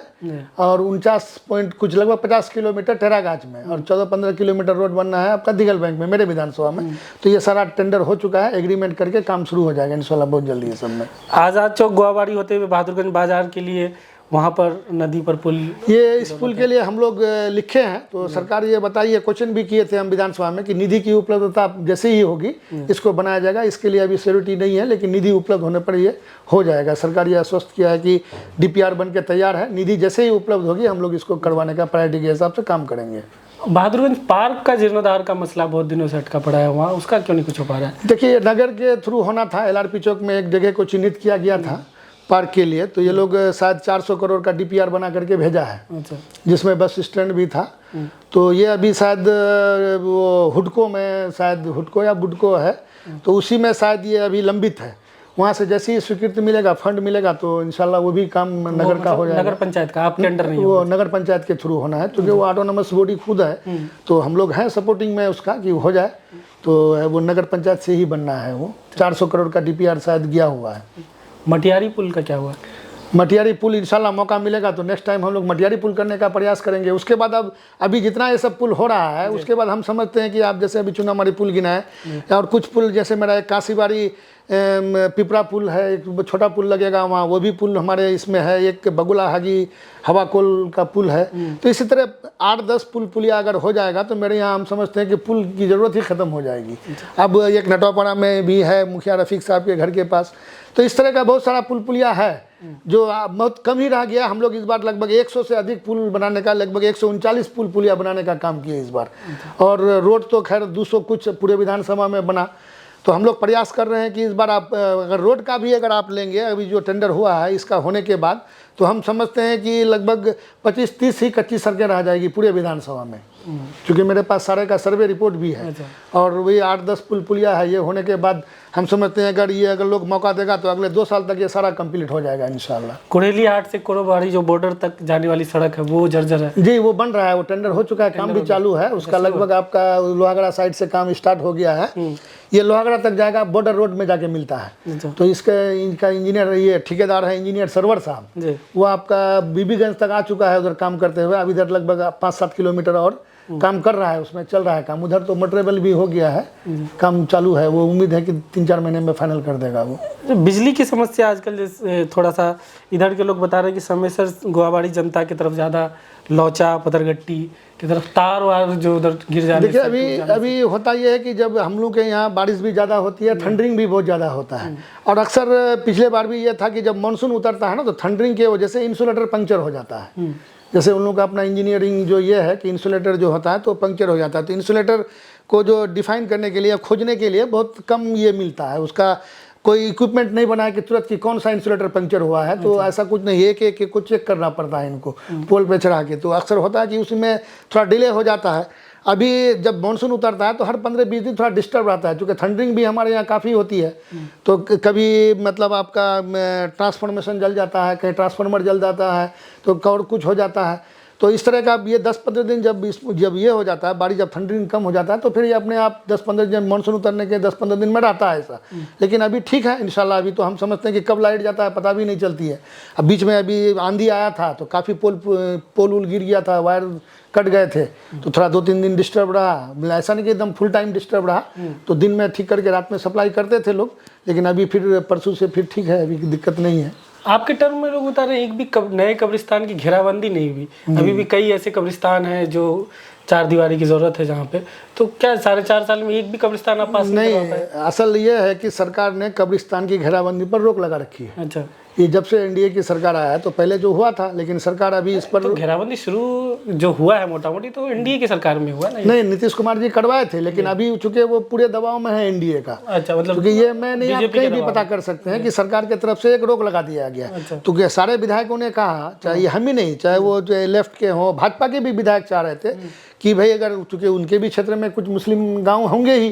और 49 पॉइंट कुछ लगभग 50 किलोमीटर टेरागाछ में और 14-15 किलोमीटर रोड बनना है आपका दिगल बैंक में, मेरे विधानसभा में। तो ये सारा टेंडर हो चुका है, एग्रीमेंट करके काम शुरू हो जाएगा इंशाल्लाह बहुत जल्दी ये सब में। आज़ाद चौक गुआबाड़ी होते हुए बहादुरगंज बाजार के लिए वहाँ पर नदी पर पुल, ये इस पुल के लिए हम लोग लिखे हैं, तो सरकार ये बताइए, क्वेश्चन भी किए थे हम विधानसभा में कि निधि की उपलब्धता जैसे ही होगी इसको बनाया जाएगा। इसके लिए अभी सिक्योरिटी नहीं है, लेकिन निधि उपलब्ध होने पर ये हो जाएगा। सरकार ये आश्वस्त किया है कि डीपीआर बन के तैयार है, निधि जैसे ही उपलब्ध होगी हम लोग इसको करवाने का प्रायोरिटी के हिसाब से काम करेंगे। बहादुरगंज पार्क का जीर्णोद्धार का मसला बहुत दिनों से अटका पड़ा है वहाँ, उसका क्यों नहीं कुछ हो पा रहा है? देखिए, नगर के थ्रू होना था, एलआरपी चौक में एक जगह को चिन्हित किया गया था पार्क के लिए, तो ये लोग शायद 400 करोड़ का डीपीआर बना करके भेजा है, अच्छा, जिसमें बस स्टैंड भी था। तो ये अभी शायद वो हुडको में, शायद हुडको या बुडको है, तो उसी में शायद ये अभी लंबित है। वहाँ से जैसे ही स्वीकृति मिलेगा, फंड मिलेगा, तो इंशाल्लाह वो भी काम नगर का हो जाएगा। नगर पंचायत का आप टेंडर नहीं वो नगर पंचायत के थ्रू होना है, क्योंकि वो ऑटोनोमस बॉडी खुद है, तो हम लोग हैं सपोर्टिंग में उसका कि हो जाए। तो वो नगर पंचायत से ही बनना है। वो 400 करोड़ का डीपीआर शायद गया हुआ है। मटियारी पुल का क्या हुआ? मटियारी पुल इंशाल्लाह मौका मिलेगा तो नेक्स्ट टाइम हम लोग मटियारी पुल करने का प्रयास करेंगे। उसके बाद अब अभी जितना ये सब पुल हो रहा है, उसके बाद हम समझते हैं कि आप जैसे अभी चुनामारी पुल गिनाए, और कुछ पुल जैसे मेरा एक काशीबाड़ी पिपरा पुल है, एक छोटा पुल लगेगा वहाँ, वो भी पुल हमारे इसमें है। एक बगुला हाजी हवाकोल का पुल है। तो इसी तरह 8-10 पुलिया अगर हो जाएगा तो मेरे यहाँ हम समझते हैं कि पुल की ज़रूरत ही ख़त्म हो जाएगी। अब एक नटवापाड़ा में भी है, मुखिया रफ़ीक साहब के घर के पास। तो इस तरह का बहुत सारा पुलिया है जो बहुत कम ही रह गया। हम लोग इस बार लगभग 100 से अधिक पुल बनाने का, लगभग 139 पुलिया बनाने का काम किए इस बार। और रोड तो खैर 200 कुछ पूरे विधानसभा में बना। तो हम लोग प्रयास कर रहे हैं कि इस बार आप अगर रोड का भी अगर आप लेंगे, अभी जो टेंडर हुआ है इसका होने के बाद, तो हम समझते हैं कि लगभग 25-30 ही कच्ची सड़कें रह जाएगी पूरे विधानसभा में, क्योंकि मेरे पास सारे का सर्वे रिपोर्ट भी है। और वही 8-10 पुलिया है। ये होने के बाद हम समझते हैं अगर लोग मौका देगा तो अगले 2 साल तक ये सारा कंप्लीट हो जाएगा इंशाल्लाह। कुरेली हाट से कोरोबाड़ी जो बॉर्डर तक जाने वाली सड़क है वो जर्जर है जी, वो बन रहा है, वो टेंडर हो चुका है, काम भी चालू है उसका। लगभग आपका लोहागड़ा साइड से काम स्टार्ट हो गया है। ये लोहागड़ा तक जाएगा, बॉर्डर रोड में जाके मिलता है। तो इनका इंजीनियर, ये ठेकेदार है इंजीनियर सरवर साहब, वो आपका बीबीगंज तक आ चुका है उधर काम करते हुए। अब इधर लगभग 5-7 किलोमीटर और काम कर रहा है, उसमें चल रहा है काम। उधर तो मटेरियल भी हो गया है, काम चालू है। वो उम्मीद है कि 3-4 महीने में फाइनल कर देगा वो। बिजली की समस्या आजकल थोड़ा सा इधर के लोग बता रहे हैं कि समयसर गुआबाड़ी जनता की तरफ ज़्यादा लौचा पथरगट्टी की तरफ तार वार जो उधर गिर जाने। देखिए, अभी होता ये है कि जब हम लोग के यहाँ बारिश भी ज़्यादा होती है, थंडरिंग भी बहुत ज़्यादा होता है। और अक्सर पिछले बार भी ये था कि जब मानसून उतरता है ना, तो थंडरिंग की वजह से इंसुलेटर पंक्चर हो जाता है। जैसे उन लोगों का अपना इंजीनियरिंग जो ये है कि इंसुलेटर जो होता है तो पंक्चर हो जाता है। तो इंसुलेटर को जो डिफाइन करने के लिए, खोजने के लिए बहुत कम ये मिलता है। उसका कोई इक्विपमेंट नहीं बनाया कि तुरंत कि कौन सा इंसुलेटर पंक्चर हुआ है। तो ऐसा कुछ नहीं, एक को चेक करना पड़ता है इनको पोल पे चढ़ा के। तो अक्सर होता है कि उसमें थोड़ा डिले हो जाता है। अभी जब मानसून उतरता है तो हर 15-20 दिन थोड़ा डिस्टर्ब रहता है, क्योंकि थंडरिंग भी हमारे यहाँ काफ़ी होती है। तो कभी मतलब आपका ट्रांसफॉर्मेशन जल जाता है, कहीं ट्रांसफार्मर जल जाता है, तो और कुछ हो जाता है। तो इस तरह का ये 10-15 दिन जब ये हो जाता है, बारिश जब थंडरिंग कम हो जाता है, तो फिर ये अपने आप 10-15 दिन, मानसून उतरने के 10-15 दिन में रहता है ऐसा। लेकिन अभी ठीक है इंशाल्लाह। अभी तो हम समझते हैं कि कब लाइट जाता है पता भी नहीं चलती है। अब बीच में अभी आंधी आया था तो काफ़ी पोल गिर गया था, वायर कट गए थे, तो थोड़ा 2-3 दिन डिस्टर्ब रहा। ऐसा नहीं कि एकदम फुल टाइम डिस्टर्ब रहा। तो दिन में ठीक करके रात में सप्लाई करते थे लोग, लेकिन अभी फिर परसों से फिर ठीक है, अभी दिक्कत नहीं है। आपके टर्म में लोग बता रहे हैं एक भी नए कब्रिस्तान की घेराबंदी नहीं हुई। अभी भी कई ऐसे कब्रिस्तान हैं जो 4 दीवारी की जरूरत है जहाँ पे, तो क्या 4.5 साल में एक भी कब्रिस्तान आप पास नहीं? असल ये है कि सरकार ने कब्रिस्तान की घेराबंदी पर रोक लगा रखी है। अच्छा, ये जब से एनडीए की सरकार आया है, तो पहले जो हुआ था, लेकिन सरकार अभी इस पर तो घेराबंदी शुरू जो हुआ है मोटा मोटी तो एनडीए की सरकार में हुआ नहीं, नीतीश कुमार जी करवाए थे, लेकिन अभी चूंकि वो पूरे दबाव में है एनडीए का। अच्छा, मतलब क्योंकि ये मैं नहीं, आप कहीं भी पता कर सकते हैं कि सरकार की तरफ से एक रोक लगा दिया गया। तो सारे विधायकों ने कहा, चाहे हम ही नहीं, चाहे वो जो लेफ्ट के हों, भाजपा के भी विधायक चाह रहे थे कि भाई अगर चूँकि उनके भी क्षेत्र में कुछ मुस्लिम गांव होंगे ही,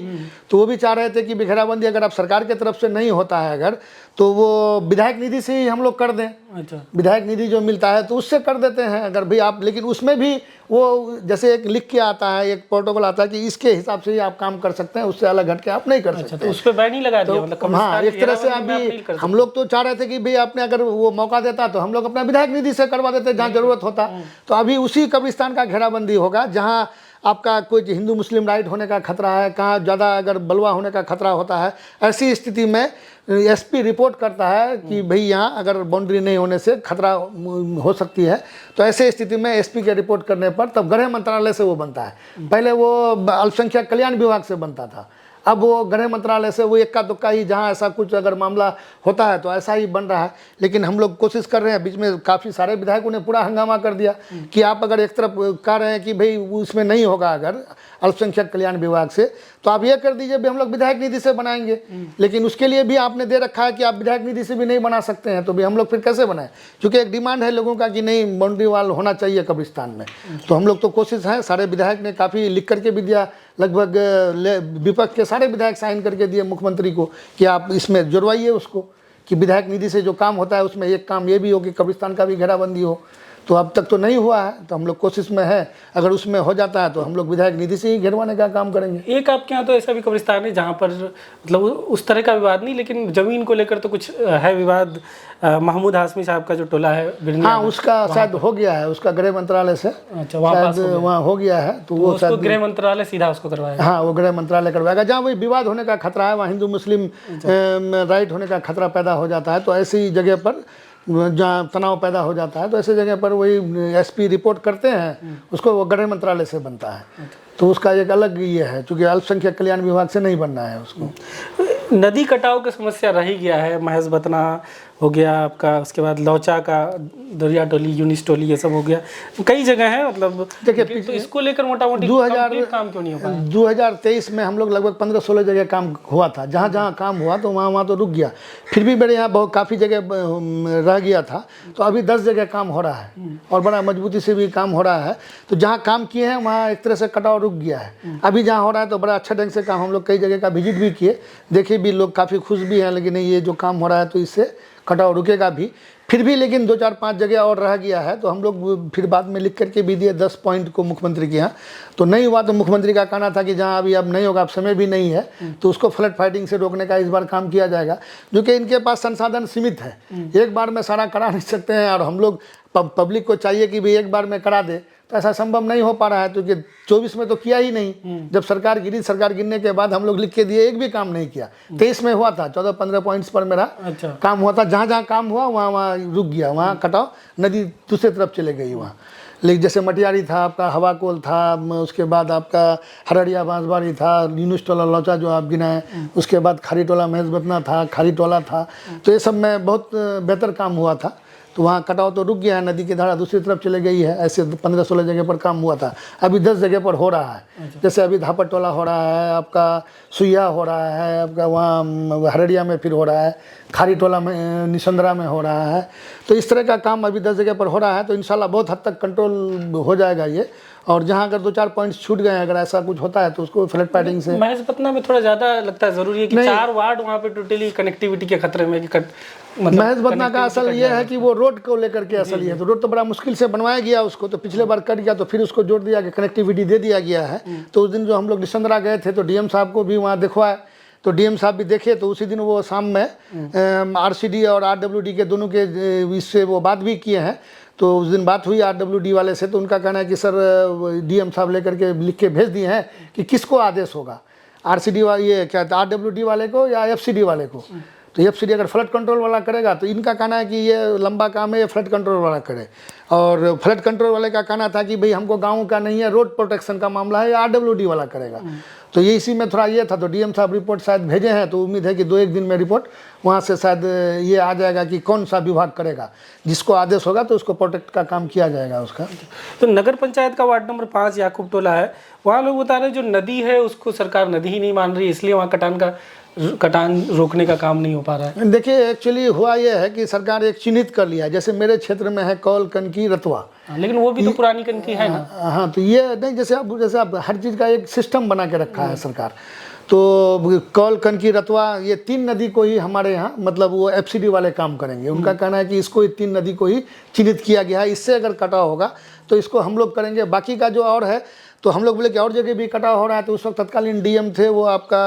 तो वो भी चाह रहे थे कि घेराबंदी अगर आप सरकार की तरफ से नहीं होता है अगर, तो वो विधायक निधि से ही हम लोग कर दें। अच्छा, विधायक निधि जो मिलता है तो उससे कर देते हैं अगर भाई आप, लेकिन उसमें भी वो जैसे एक लिख के आता है, एक प्रोटोकॉल आता है कि इसके हिसाब से ही आप काम कर सकते हैं, उससे अलग हट के आप नहीं कर सकते। तो उस पर बैन ही लगा दिया, मतलब हाँ, एक तरह से अभी हम लोग तो चाह रहे थे कि भाई आपने अगर वो मौका देता तो हम लोग अपना विधायक निधि से करवा देते जहाँ जरूरत होता। तो अभी उसी कब्रिस्तान का घेराबंदी होगा जहाँ आपका कोई हिंदू मुस्लिम राइट होने का खतरा है, कहाँ ज़्यादा अगर बलवा होने का खतरा होता है, ऐसी स्थिति में एसपी रिपोर्ट करता है कि भाई यहाँ अगर बाउंड्री नहीं होने से खतरा हो सकती है, तो ऐसे स्थिति में एसपी के रिपोर्ट करने पर तब गृह मंत्रालय से वो बनता है। पहले वो अल्पसंख्यक कल्याण विभाग से बनता था, अब वो गृह मंत्रालय से वो इक्का दुक्का ही जहाँ ऐसा कुछ अगर मामला होता है तो ऐसा ही बन रहा है। लेकिन हम लोग कोशिश कर रहे हैं, बीच में काफ़ी सारे विधायकों ने पूरा हंगामा कर दिया कि आप अगर एक तरफ कह रहे हैं कि भाई उसमें नहीं होगा अगर अल्पसंख्यक कल्याण विभाग से, तो आप ये कर दीजिए भी हम लोग विधायक निधि से बनाएंगे। लेकिन उसके लिए भी आपने दे रखा है कि आप विधायक निधि से भी नहीं बना सकते हैं, तो भी हम लोग फिर कैसे बनाएं? क्योंकि एक डिमांड है लोगों का कि नहीं बाउंड्री वाल होना चाहिए कब्रिस्तान में। तो हम लोग तो कोशिश है, सारे विधायक ने काफ़ी लिख करके भी दिया, लगभग विपक्ष के सारे विधायक साइन करके दिए मुख्यमंत्री को कि आप इसमें जुड़वाइए उसको, कि विधायक निधि से जो काम होता है उसमें एक काम ये भी हो कि कब्रिस्तान का भी घेराबंदी हो। तो अब तक तो नहीं हुआ है, तो हम लोग कोशिश में है, अगर उसमें हो जाता है तो हम लोग विधायक निधि से ही घेरवाने का काम करेंगे। एक आपके यहाँ तो ऐसा भी कब्रिस्तान है जहाँ पर मतलब उस तरह का विवाद नहीं, लेकिन जमीन को लेकर तो कुछ है विवाद। महमूद हाशमी साहब का जो टोला है बिरनिया, हाँ, उसका शायद हो गया है, उसका गृह मंत्रालय से अच्छा वहाँ हो गया है, तो वो उसको गृह मंत्रालय सीधा उसको करवाएगा। हाँ, वो गृह मंत्रालय करवाएगा। जहाँ वही विवाद होने का खतरा है, वहाँ हिंदू मुस्लिम राइट होने का खतरा पैदा हो जाता है, तो ऐसी जगह पर जहाँ तनाव पैदा हो जाता है, तो ऐसे जगह पर वही एसपी रिपोर्ट करते हैं, उसको वो गृह मंत्रालय से बनता है। तो उसका एक अलग ये है, चूँकि अल्पसंख्यक कल्याण विभाग से नहीं बनना है उसको। नदी कटाव की समस्या रह ही गया है, महज बतना हो गया आपका, उसके बाद लौचा का दरिया टोली, यूनिस टोली, ये सब हो गया, कई जगह है। मतलब देखिए, तो इसको लेकर मोटा मोटी 2000 काम क्यों नहीं हो पाया? 2023 में हम लोग लगभग 15-16 जगह काम हुआ था, जहाँ जहाँ काम हुआ तो वहाँ तो रुक गया। फिर भी मेरे यहाँ बहुत काफ़ी जगह रह गया था, तो अभी 10 जगह काम हो रहा है और बड़ा मजबूती से भी काम हो रहा है। तो जहाँ काम किए हैं वहाँ एक तरह से कटाव रुक गया है। अभी जहाँ हो रहा है तो बड़ा अच्छा ढंग से काम, हम लोग कई जगह का विजिट भी किए, देखे भी, लोग काफ़ी खुश भी हैं। लेकिन ये जो काम हो रहा है तो इससे कटाव रुकेगा भी। फिर भी लेकिन 2-4-5 जगह और रह गया है, तो हम लोग फिर बाद में लिख करके भी दिए 10 पॉइंट को मुख्यमंत्री के यहाँ। तो नहीं हुआ तो मुख्यमंत्री का कहना था कि जहाँ अभी अब नहीं होगा, अब समय भी नहीं है, तो उसको फ्लड फाइटिंग से रोकने का इस बार काम किया जाएगा। जो कि इनके पास संसाधन सीमित है, एक बार में सारा करा नहीं सकते हैं, और हम लोग पब्लिक को चाहिए कि भाई एक बार में करा दे, तो ऐसा संभव नहीं हो पा रहा है। क्योंकि 24 में तो किया ही नहीं, जब सरकार गिरी, सरकार गिरने के बाद हम लोग लिख के दिए, एक भी काम नहीं किया। 23 में हुआ था, 14-15 पॉइंट्स पर मेरा काम हुआ था, जहाँ जहाँ काम हुआ वहाँ रुक गया, वहाँ कटाव, नदी दूसरी तरफ चले गई वहाँ। लेकिन जैसे मटियारी था, आपका हवाकोल था, उसके बाद आपका हरड़िया बांसबारी था, यूनुस टोला लौचा जो आप गिनाए, उसके बाद खारी टोला महज बतना था, खारी टोला था। तो ये सब में बहुत बेहतर काम हुआ था। तो वहाँ कटाव तो रुक गया है, नदी की धारा दूसरी तरफ चले गई है। ऐसे 15-16 जगह पर काम हुआ था, अभी 10 जगह पर हो रहा है। जैसे अभी धापट टोला हो रहा है, आपका सुइया हो रहा है, आपका वहाँ हरड़िया में फिर हो रहा है, खारी टोला में, निसंदरा में हो रहा है। तो इस तरह का काम अभी 10 जगह पर हो रहा है। तो इंशाल्लाह बहुत हद तक कंट्रोल हो जाएगा ये। और जहाँ अगर 2-4 पॉइंट्स छूट गए, अगर ऐसा कुछ होता है तो उसको फ्लड फाइटिंग से। महज पटना में थोड़ा ज़्यादा लगता है ज़रूरी है कि 4 वार्ड वहाँ पे टोटली कनेक्टिविटी के खतरे में मतलब महज बतना का असल ये है कि वो रोड को लेकर के असल ये है। तो रोड तो बड़ा मुश्किल से बनवाया गया उसको, तो पिछले बार कट गया, तो फिर उसको जोड़ दिया कि कनेक्टिविटी दे दिया गया है। तो उस दिन जो हम लोग निसंदरा गए थे, तो डीएम साहब को भी वहाँ दिखवाए, तो डीएम साहब भी देखे। तो उसी दिन वो शाम में आरसीडी और आरडब्ल्यूडी के दोनों के इससे वो बात भी किए हैं। तो उस दिन बात हुई आरडब्ल्यूडी वाले से, तो उनका कहना है कि सर डीएम साहब लेकर के लिख के भेज दिए हैं कि किसको आदेश होगा, आरसीडी ये क्या आरडब्ल्यूडी वाले को या एफसीडी वाले को। तो एफसीडी अगर फ्लड कंट्रोल वाला करेगा, तो इनका कहना है कि ये लंबा काम है, ये फ्लड कंट्रोल वाला करे। और फ्लड कंट्रोल वाले का कहना था कि भाई हमको गाँव का नहीं है, रोड प्रोटेक्शन का मामला है, आरडब्ल्यूडी वाला करेगा। तो ये इसी में थोड़ा ये था। तो डीएम साहब रिपोर्ट शायद भेजे हैं, तो उम्मीद है कि 2-1 दिन में रिपोर्ट वहाँ से शायद ये आ जाएगा कि कौन सा विभाग करेगा, जिसको आदेश होगा तो उसको प्रोटेक्ट का काम किया जाएगा उसका। तो नगर पंचायत का वार्ड नंबर 5 याकूब टोला है, वहाँ लोग बता रहे हैं जो नदी है उसको सरकार नदी ही नहीं मान रही, इसलिए वहाँ कटान रोकने का काम नहीं हो पा रहा है। देखिए एक्चुअली हुआ यह है कि सरकार एक चिन्हित कर लिया है, जैसे मेरे क्षेत्र में है कौल, कनकी, रतवा। लेकिन वो भी तो पुरानी कनकी है ना। हाँ, तो ये नहीं, जैसे आप हर चीज़ का एक सिस्टम बना के रखा है सरकार। तो कौल, कनकी, रतवा, ये 3 नदी को ही हमारे यहाँ मतलब वो एफसीडी वाले काम करेंगे। उनका कहना है कि इसको 3 नदी को ही चिन्हित किया गया है, इससे अगर कटाव होगा तो इसको हम लोग करेंगे। बाकी का जो और है तो हम लोग बोले कि और जगह भी कटाव हो रहा है, तो उस वक्त तत्कालीन डीएम थे वो आपका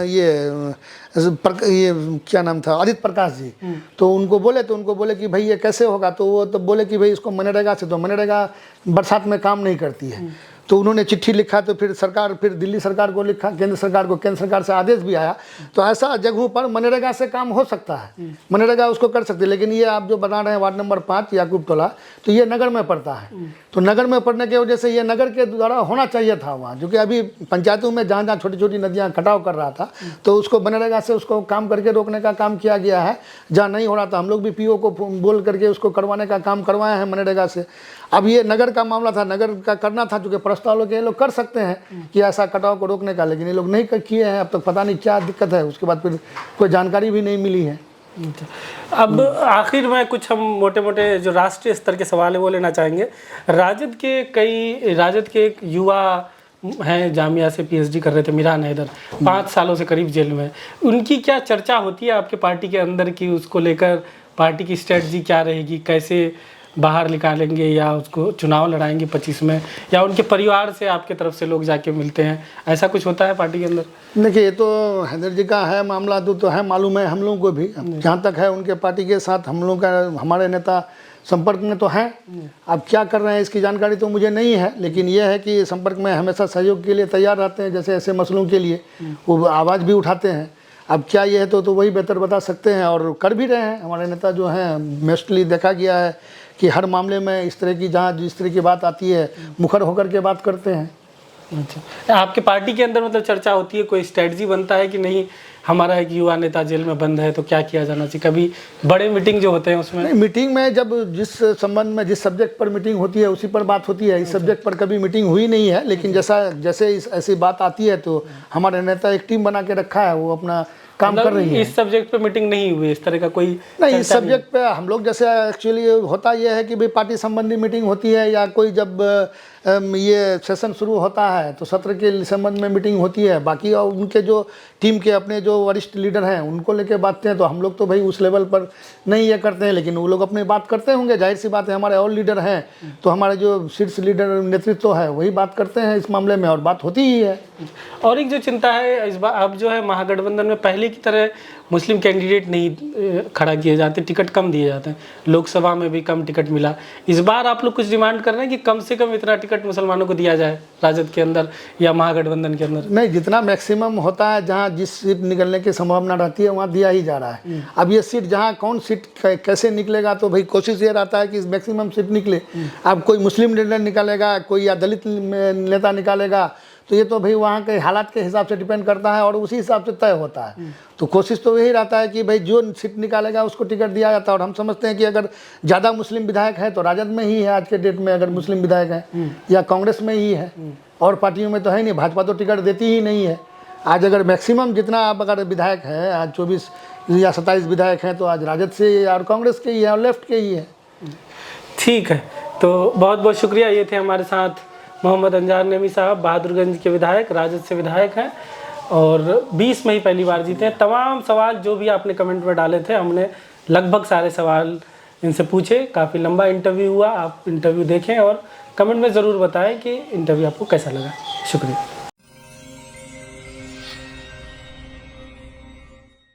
ये क्या नाम था, आदित्य प्रकाश जी। तो उनको बोले कि भाई ये कैसे होगा, तो वो तो बोले कि भाई इसको मनरेगा से, तो मनरेगा बरसात में काम नहीं करती है। तो उन्होंने चिट्ठी लिखा, तो फिर दिल्ली सरकार को लिखा, केंद्र सरकार से आदेश भी आया। तो ऐसा जगहों पर मनरेगा से काम हो सकता है, मनरेगा उसको कर सकते हैं। लेकिन ये आप जो बता रहे हैं वार्ड नंबर 5 याकूब टोला, तो ये नगर में पड़ता है। तो नगर में पड़ने की वजह से ये नगर के द्वारा होना चाहिए था वहाँ, जो कि अभी पंचायतों में जहाँ छोटी छोटी नदियाँ कटाव कर रहा था, तो उसको मनरेगा से उसको काम करके रोकने का काम किया गया है। जहाँ नहीं हो रहा था हम लोग भी पीओ को बोल करके उसको करवाने का काम करवाए हैं मनरेगा से। अब ये नगर का मामला था, नगर का करना था, चूँकि प्रस्ताव लोग ये लोग कर सकते हैं कि ऐसा कटाव को रोकने का, लेकिन ये लोग नहीं किए हैं। अब तक पता नहीं क्या दिक्कत है, उसके बाद फिर कोई जानकारी भी नहीं मिली है। अब आखिर में कुछ हम मोटे मोटे जो राष्ट्रीय स्तर के सवाल है वो लेना चाहेंगे। राजद के एक युवा हैं, जामिया से पीएचडी कर रहे थे, मिरान हैदर, 5 सालों से करीब जेल में। उनकी क्या चर्चा होती है आपके पार्टी के अंदर की, उसको लेकर पार्टी की स्ट्रेटजी क्या रहेगी, कैसे बाहर निकालेंगे या उसको चुनाव लड़ाएंगे 25 में, या उनके परिवार से आपके तरफ से लोग जाके मिलते हैं, ऐसा कुछ होता है पार्टी के अंदर? देखिए ये तो हैदर जी का है मामला, तो है मालूम है हम लोगों को भी। जहाँ तक है उनके पार्टी के साथ हम लोग का, हमारे नेता संपर्क में तो हैं। अब क्या कर रहे हैं इसकी जानकारी तो मुझे नहीं है, लेकिन यह है कि संपर्क में हमेशा सहयोग के लिए तैयार रहते हैं। जैसे ऐसे मसलों के लिए वो आवाज़ भी उठाते हैं। अब क्या ये है तो वही बेहतर बता सकते हैं, और कर भी रहे हैं हमारे नेता जो हैं। मोस्टली देखा गया है कि हर मामले में इस तरह की, जहाँ जिस तरह की बात आती है, मुखर होकर के बात करते हैं। अच्छा, आपके पार्टी के अंदर मतलब चर्चा होती है, कोई स्ट्रेटजी बनता है कि नहीं हमारा एक युवा नेता जेल में बंद है तो क्या किया जाना चाहिए? कभी बड़े मीटिंग जो होते हैं उसमें? नहीं, मीटिंग में जब जिस संबंध में जिस सब्जेक्ट पर मीटिंग होती है उसी पर बात होती है। इस सब्जेक्ट पर कभी मीटिंग हुई नहीं है, लेकिन जैसे ऐसी बात आती है तो हमारे नेता एक टीम बना के रखा है, वो अपना काम कर रही है। इस सब्जेक्ट पे मीटिंग नहीं हुई, इस तरह का कोई नहीं, इस सब्जेक्ट पे हम लोग जैसे एक्चुअली होता यह है कि भाई पार्टी संबंधी मीटिंग होती है, या कोई जब ये सेशन शुरू होता है तो सत्र के संबंध में मीटिंग होती है। बाकी और उनके जो टीम के अपने जो वरिष्ठ लीडर हैं उनको लेके बातें हैं, तो हम लोग तो भाई उस लेवल पर नहीं ये करते हैं, लेकिन वो लोग अपनी बात करते होंगे, जाहिर सी बात है। हमारे और लीडर हैं तो हमारे जो शीर्ष लीडर नेतृत्व है वही बात करते हैं इस मामले में, और बात होती ही है। और एक जो चिंता है इस बार, अब जो है महागठबंधन में पहले की तरह मुस्लिम कैंडिडेट नहीं खड़ा किए जाते, टिकट कम दिए जाते हैं, लोकसभा में भी कम टिकट मिला। इस बार आप लोग कुछ डिमांड कर रहे हैं कि कम से कम इतना टिकट मुसलमानों को दिया जाए राजद के अंदर या महागठबंधन के अंदर? नहीं, जितना मैक्सिमम होता है, जहाँ जिस सीट निकलने की संभावना रहती है वहाँ दिया ही जा रहा है। अब ये सीट जहाँ कौन सीट कैसे निकलेगा, तो भाई कोशिश ये रहता है कि मैक्सिमम सीट निकले। अब कोई मुस्लिम लीडर निकालेगा, कोई या दलित नेता निकालेगा, तो ये तो भाई वहाँ के हालात के हिसाब से डिपेंड करता है और उसी हिसाब से तय होता है। तो कोशिश तो यही रहता है कि भाई जो सीट निकालेगा उसको टिकट दिया जाता है। और हम समझते हैं कि अगर ज़्यादा मुस्लिम विधायक है तो राजद में ही है आज के डेट में, अगर मुस्लिम विधायक हैं, या कांग्रेस में ही है, और पार्टियों में तो है नहीं। भाजपा तो टिकट देती ही नहीं है। आज अगर मैक्सिमम जितना आप अगर विधायक है, आज 24 या 27 विधायक हैं, तो आज राजद से और कांग्रेस के ही है और लेफ्ट के ही है। ठीक है, तो बहुत बहुत शुक्रिया। ये थे हमारे साथ मोहम्मद अंजार नईमी साहब, बहादुरगंज के विधायक, राजद से विधायक हैं और 20 में ही पहली बार जीते हैं। तमाम सवाल जो भी आपने कमेंट में डाले थे, हमने लगभग सारे सवाल इनसे पूछे। काफ़ी लंबा इंटरव्यू हुआ, आप इंटरव्यू देखें और कमेंट में ज़रूर बताएं कि इंटरव्यू आपको कैसा लगा। शुक्रिया।